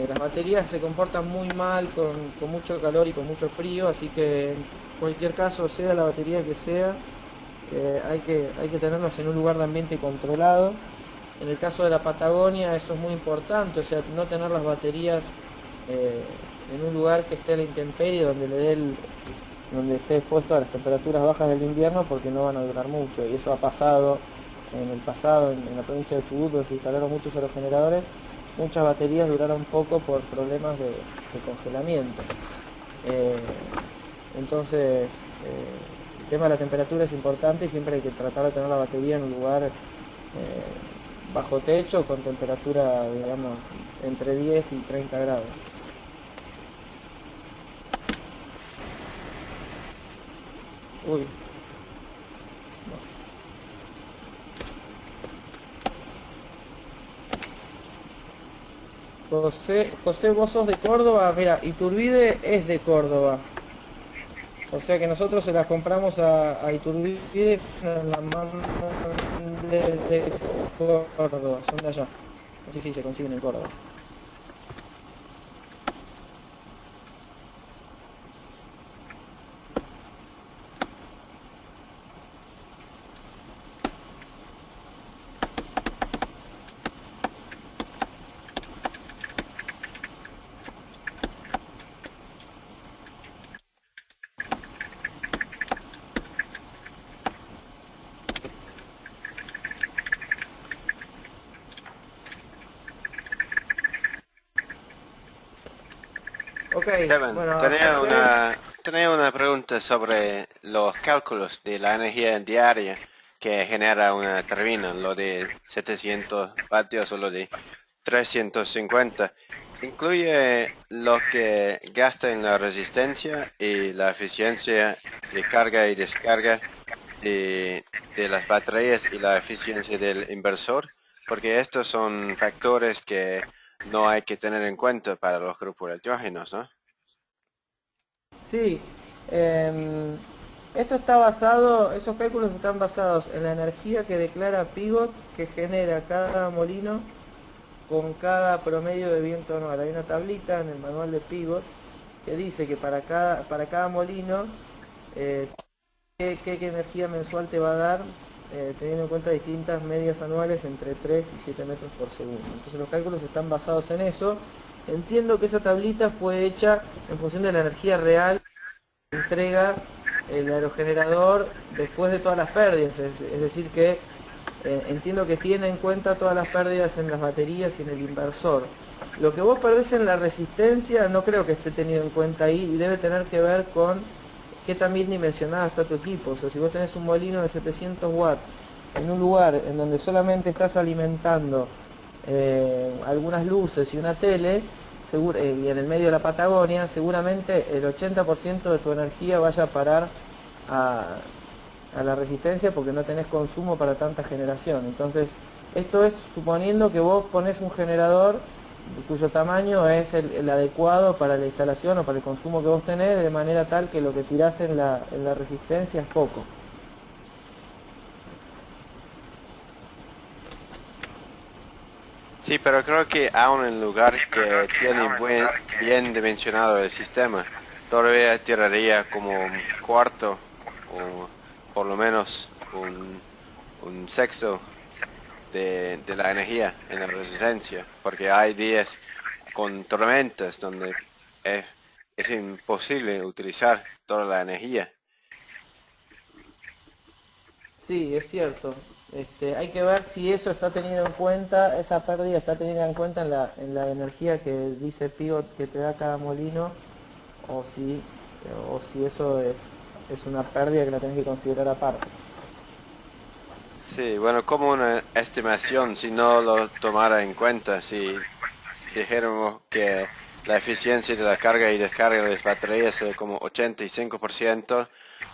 las baterías se comportan muy mal con mucho calor y con mucho frío, así que en cualquier caso, sea la batería que sea, hay que tenerlas en un lugar de ambiente controlado. En el caso de la Patagonia eso es muy importante, o sea, no tener las baterías en un lugar que esté a la intemperie, donde esté expuesto a las temperaturas bajas del invierno, porque no van a durar mucho, y eso ha pasado en el pasado en la provincia de Chubut, donde se instalaron muchos aerogeneradores. Muchas baterías duraron poco por problemas de congelamiento. Entonces, el tema de la temperatura es importante, y siempre hay que tratar de tener la batería en un lugar bajo techo, con temperatura, digamos, entre 10 y 30 grados. Uy. José, vos sos de Córdoba. Mira, Iturbide es de Córdoba. O sea que nosotros se las compramos a Iturbide, nos las mandan de Córdoba, son de allá. Sí, sí, se consiguen en Córdoba. Ok,
Esteban,
bueno,
tenía una pregunta sobre los cálculos de la energía diaria que genera una turbina, lo de 700 vatios o lo de 350. ¿Incluye lo que gasta en la resistencia y la eficiencia de carga y descarga de las baterías y la eficiencia del inversor? Porque estos son factores que no hay que tener en cuenta para los grupos electrógenos, ¿no?
sí, em, esto está basado, esos cálculos están basados en la energía que declara Pivot que genera cada molino con cada promedio de viento anual. Hay una tablita en el manual de Pivot que dice que para cada molino eh, qué energía mensual te va a dar, teniendo en cuenta distintas medias anuales entre 3 y 7 metros por segundo. Entonces los cálculos están basados en eso. Entiendo que esa tablita fue hecha en función de la energía real que entrega el aerogenerador después de todas las pérdidas, es decir que entiendo que tiene en cuenta todas las pérdidas en las baterías y en el inversor. Lo que vos perdés en la resistencia no creo que esté tenido en cuenta ahí y debe tener que ver con qué tan bien dimensionado está tu equipo. O sea, si vos tenés un molino de 700 watts en un lugar en donde solamente estás alimentando algunas luces y una tele, y en el medio de la Patagonia, seguramente el 80% de tu energía vaya a parar a la resistencia porque no tenés consumo para tanta generación. Entonces, esto es suponiendo que vos ponés un generador cuyo tamaño es el adecuado para la instalación o para el consumo que vos tenés, de manera tal que lo que tirás en la resistencia es poco.
Sí, pero creo que aún en lugar que tiene bien dimensionado el sistema, todavía tiraría como un cuarto o por lo menos un sexto de la energía en la resistencia, porque hay días con tormentas donde es imposible utilizar toda la energía.
Sí, es cierto. Hay que ver si eso está tenido en cuenta, esa pérdida está tenida en cuenta en la energía que dice Pivot que te da cada molino, o si eso es una pérdida que la tenés que considerar aparte.
Sí, bueno, como una estimación, si no lo tomara en cuenta, si dijéramos que la eficiencia de la carga y descarga de las baterías sería como 85%,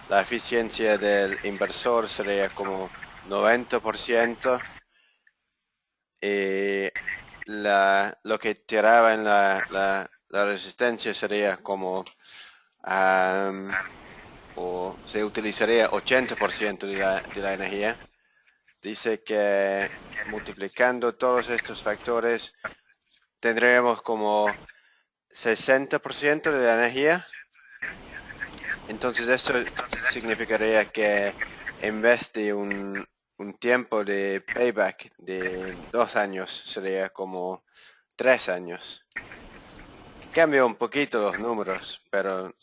la eficiencia del inversor sería como 90%, y lo que tiraba en la resistencia sería como, o se utilizaría 80% de la energía. Dice que multiplicando todos estos factores tendríamos como 60% de la energía. Entonces esto significaría que en vez de un tiempo de payback de 2 años, sería como 3 años. Cambia un poquito los números, pero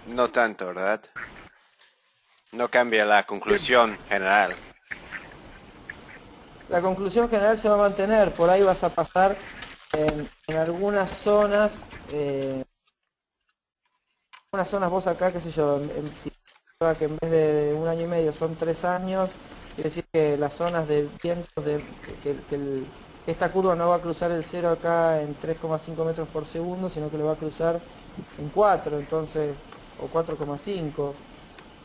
no tanto, ¿verdad? No cambia la conclusión general.
La conclusión general se va a mantener, por ahí vas a pasar en algunas zonas, vos acá, qué sé yo, si que en vez de 1 año y medio son 3 años, quiere decir que las zonas de viento, que esta curva no va a cruzar el cero acá en 3,5 metros por segundo, sino que lo va a cruzar en 4, entonces, o 4,5.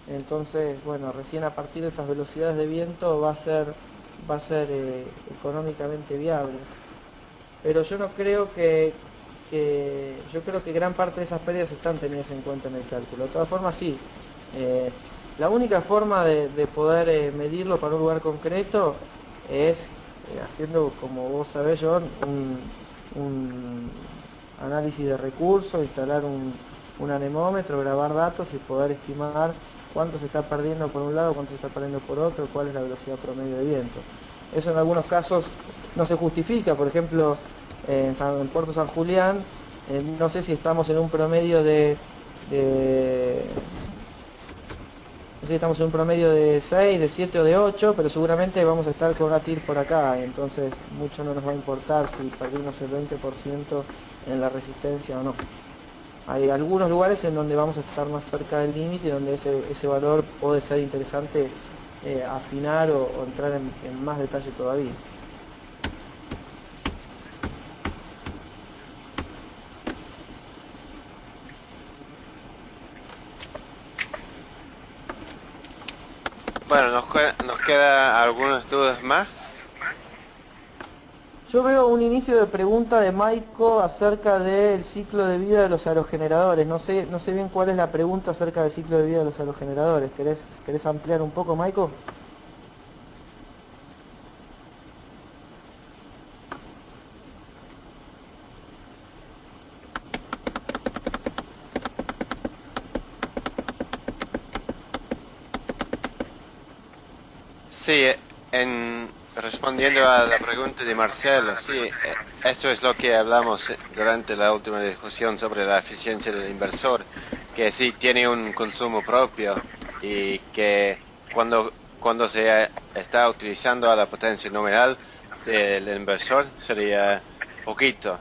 Entonces, bueno, recién a partir de esas velocidades de viento va a ser económicamente viable. Pero yo no creo yo creo que gran parte de esas pérdidas están tenidas en cuenta en el cálculo. De todas formas, sí. La única forma de poder medirlo para un lugar concreto es haciendo, como vos sabés, John, un análisis de recursos, instalar un anemómetro, grabar datos y poder estimar cuánto se está perdiendo por un lado, cuánto se está perdiendo por otro, cuál es la velocidad promedio de viento. Eso en algunos casos no se justifica, por ejemplo, en Puerto San Julián, no sé si estamos en un promedio no sé si estamos en un promedio de 6, de 7 o de 8, pero seguramente vamos a estar con una TIR por acá, entonces mucho no nos va a importar si perdimos el 20% en la resistencia o no. Hay algunos lugares en donde vamos a estar más cerca del límite, donde ese valor puede ser interesante afinar o entrar en más detalle todavía.
Bueno, nos queda algunas dudas más.
Yo veo un inicio de pregunta de Maiko acerca del ciclo de vida de los aerogeneradores. No sé bien cuál es la pregunta acerca del ciclo de vida de los aerogeneradores. ¿Querés ampliar un poco, Maiko?
Sí, respondiendo a la pregunta de Marcelo, sí, esto es lo que hablamos durante la última discusión sobre la eficiencia del inversor, que sí tiene un consumo propio y que cuando se está utilizando a la potencia nominal del inversor sería poquito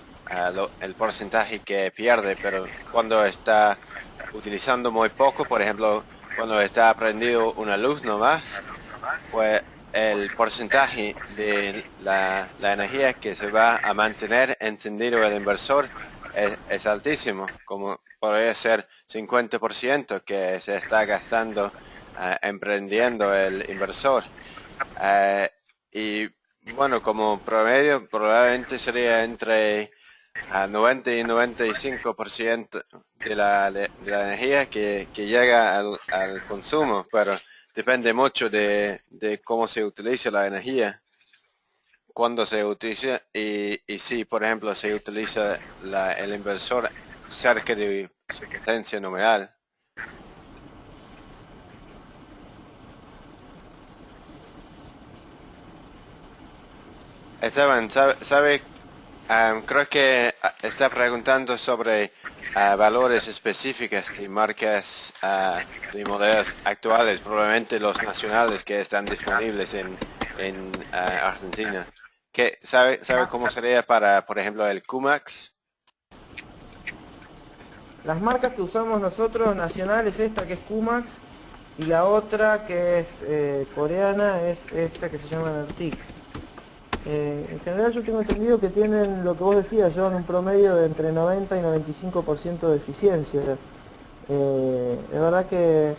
el porcentaje que pierde, pero cuando está utilizando muy poco, por ejemplo, cuando está prendido una luz nomás, pues el porcentaje de la energía que se va a mantener encendido el inversor es altísimo, como podría ser 50% que se está gastando emprendiendo el inversor. Y bueno, como promedio probablemente sería entre 90 y 95% de la energía que llega al consumo, pero depende mucho de cómo se utiliza la energía, cuándo se utiliza y si, por ejemplo, se utiliza el inversor cerca de su potencia nominal. Esteban, creo que está preguntando sobre valores específicos de marcas de modelos actuales, probablemente los nacionales que están disponibles en Argentina. ¿Sabe cómo sería para, por ejemplo, el Cumax?
Las marcas que usamos nosotros nacionales, esta que es Kumax, y la otra que es coreana es esta que se llama Nertic. En general yo tengo entendido que tienen lo que vos decías, llevan un promedio de entre 90 y 95% de eficiencia. Es verdad que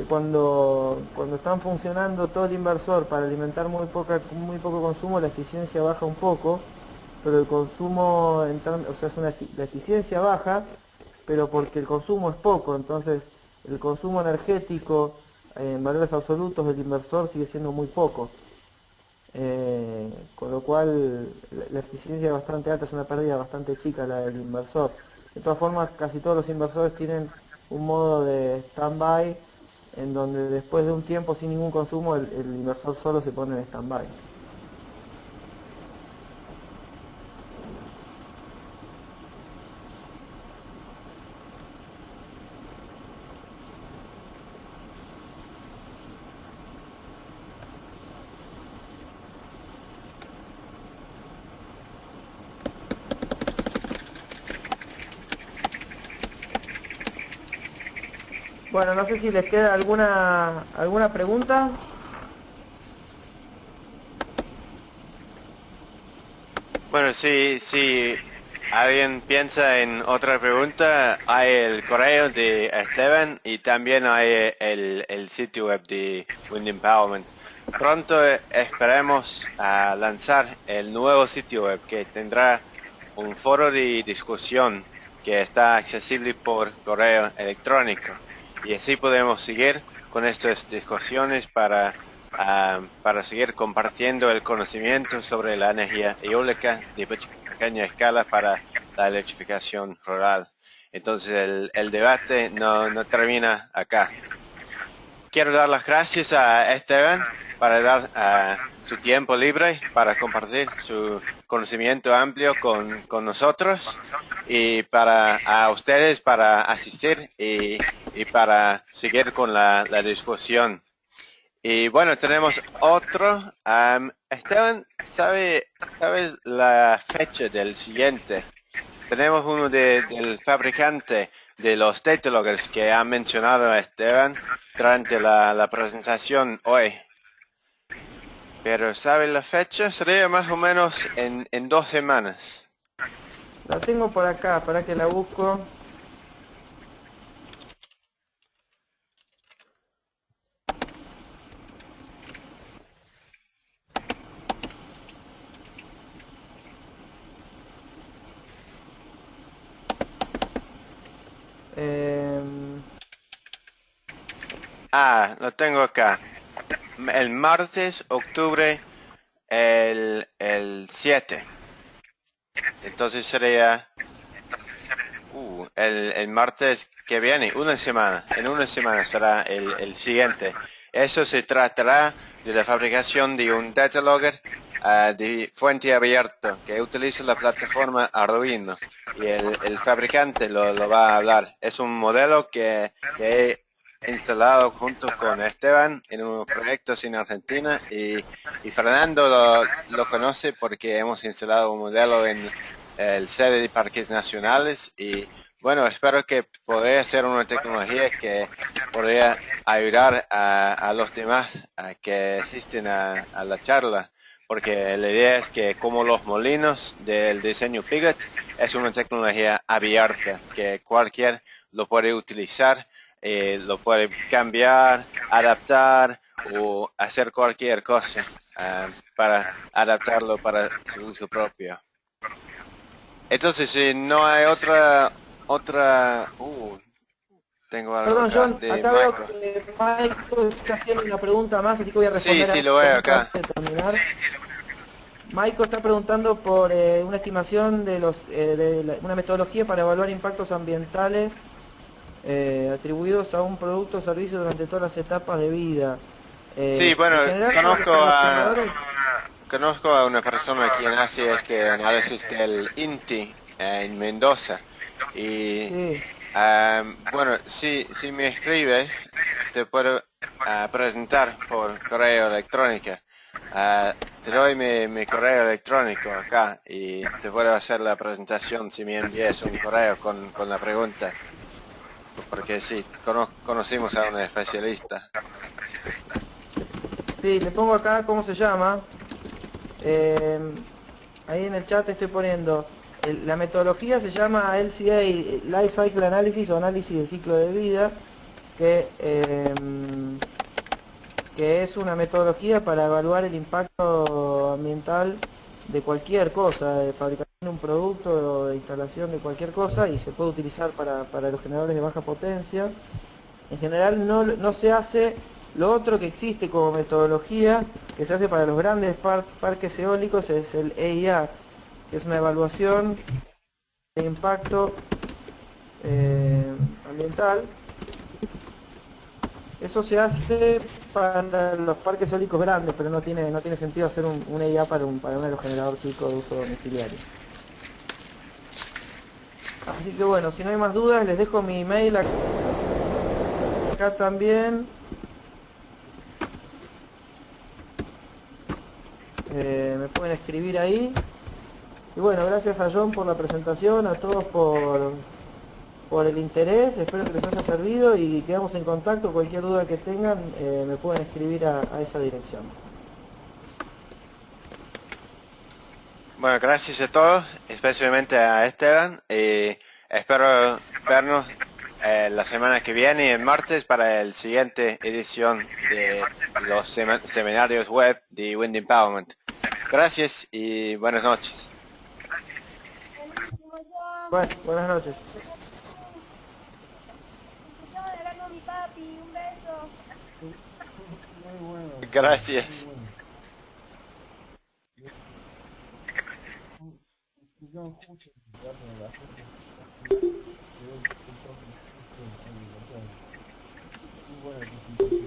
cuando están funcionando todo el inversor para alimentar muy poco consumo, la eficiencia baja un poco, pero el consumo, o sea, la eficiencia baja, pero porque el consumo es poco, entonces el consumo energético en valores absolutos del inversor sigue siendo muy poco. Con lo cual la eficiencia es bastante alta, es una pérdida bastante chica la del inversor. De todas formas, casi todos los inversores tienen un modo de stand-by en donde después de un tiempo sin ningún consumo el inversor solo se pone en stand-by. Bueno, no sé si les queda alguna pregunta.
Bueno, si alguien piensa en otra pregunta, hay el correo de Esteban y también hay el sitio web de Wind Empowerment. Pronto esperemos a lanzar el nuevo sitio web que tendrá un foro de discusión que está accesible por correo electrónico y así podemos seguir con estas discusiones para seguir compartiendo el conocimiento sobre la energía eólica de pequeña escala para la electrificación rural. Entonces el debate no termina acá. Quiero dar las gracias a Esteban para dar su tiempo libre para compartir su conocimiento amplio con nosotros y a ustedes para asistir y para seguir con la discusión. Y bueno, tenemos otro. Esteban, ¿sabes la fecha del siguiente? tenemos uno del fabricante de los data loggers que ha mencionado Esteban durante la presentación hoy. Pero ¿sabe la fecha? Sería más o menos en 2 semanas.
La tengo por acá, para que la busco.
Lo tengo acá. El martes, octubre, el 7. Entonces sería el martes que viene, una semana. En una semana será el siguiente. Eso se tratará de la fabricación de un data logger de fuente abierta que utiliza la plataforma Arduino. Y el fabricante lo va a hablar. Es un modelo que he instalado junto con Esteban en unos proyectos en Argentina y Fernando lo conoce porque hemos instalado un modelo en el sede de Parques Nacionales y bueno, espero que podría ser una tecnología que podría ayudar a los demás que asisten a la charla, porque la idea es que como los molinos del diseño Pigot es una tecnología abierta que cualquier lo puede utilizar, lo puede cambiar, adaptar o hacer cualquier cosa para adaptarlo para su uso propio. Entonces, si no hay tengo algo
Perdón,
acá
John,
de
acá veo
Michael.
que Michael está haciendo una pregunta más, así que voy a responder
Sí,
a
lo veo
esta
acá.
antes de terminar. Michael está preguntando por una estimación de una metodología para evaluar impactos ambientales atribuidos a un producto o servicio durante todas las etapas de vida.
Sí, bueno,
En general, los generadores...
conozco a una persona quien hace este análisis del INTI en Mendoza. Y
Sí,
bueno, si me escribes, te puedo presentar por correo electrónico. Te doy mi correo electrónico acá y te puedo hacer la presentación si me envías un correo con la pregunta. Porque sí, conocimos a un especialista.
sí, le pongo acá cómo se llama. Eh, Ahí en el chat estoy poniendo, la metodología se llama LCA, Life Cycle Analysis o análisis de ciclo de vida, que es una metodología para evaluar el impacto ambiental de cualquier cosa, de fabricación de un producto o de instalación de cualquier cosa, y se puede utilizar para los generadores de baja potencia. En general no se hace lo otro que existe como metodología, que se hace para los grandes parques eólicos, es el EIA, que es una evaluación de impacto ambiental. Eso se hace para los parques eólicos grandes, pero no tiene sentido hacer un EIA para un aerogenerador chico de uso domiciliario. Así que bueno, si no hay más dudas, les dejo mi email acá también. Me pueden escribir ahí. Y bueno, gracias a John por la presentación, a todos por el interés, espero que les haya servido y quedamos en contacto. Cualquier duda que tengan me pueden escribir a esa dirección.
Bueno, gracias a todos, especialmente a Esteban. Y espero vernos la semana que viene, el martes, para el siguiente edición de los seminarios web de Wind Empowerment. Gracias y buenas noches.
Buenísimo, John.
Bueno, buenas noches.
Escuchamos de hablar con mi papi. Un beso.
Gracias.
Muy buena presentación.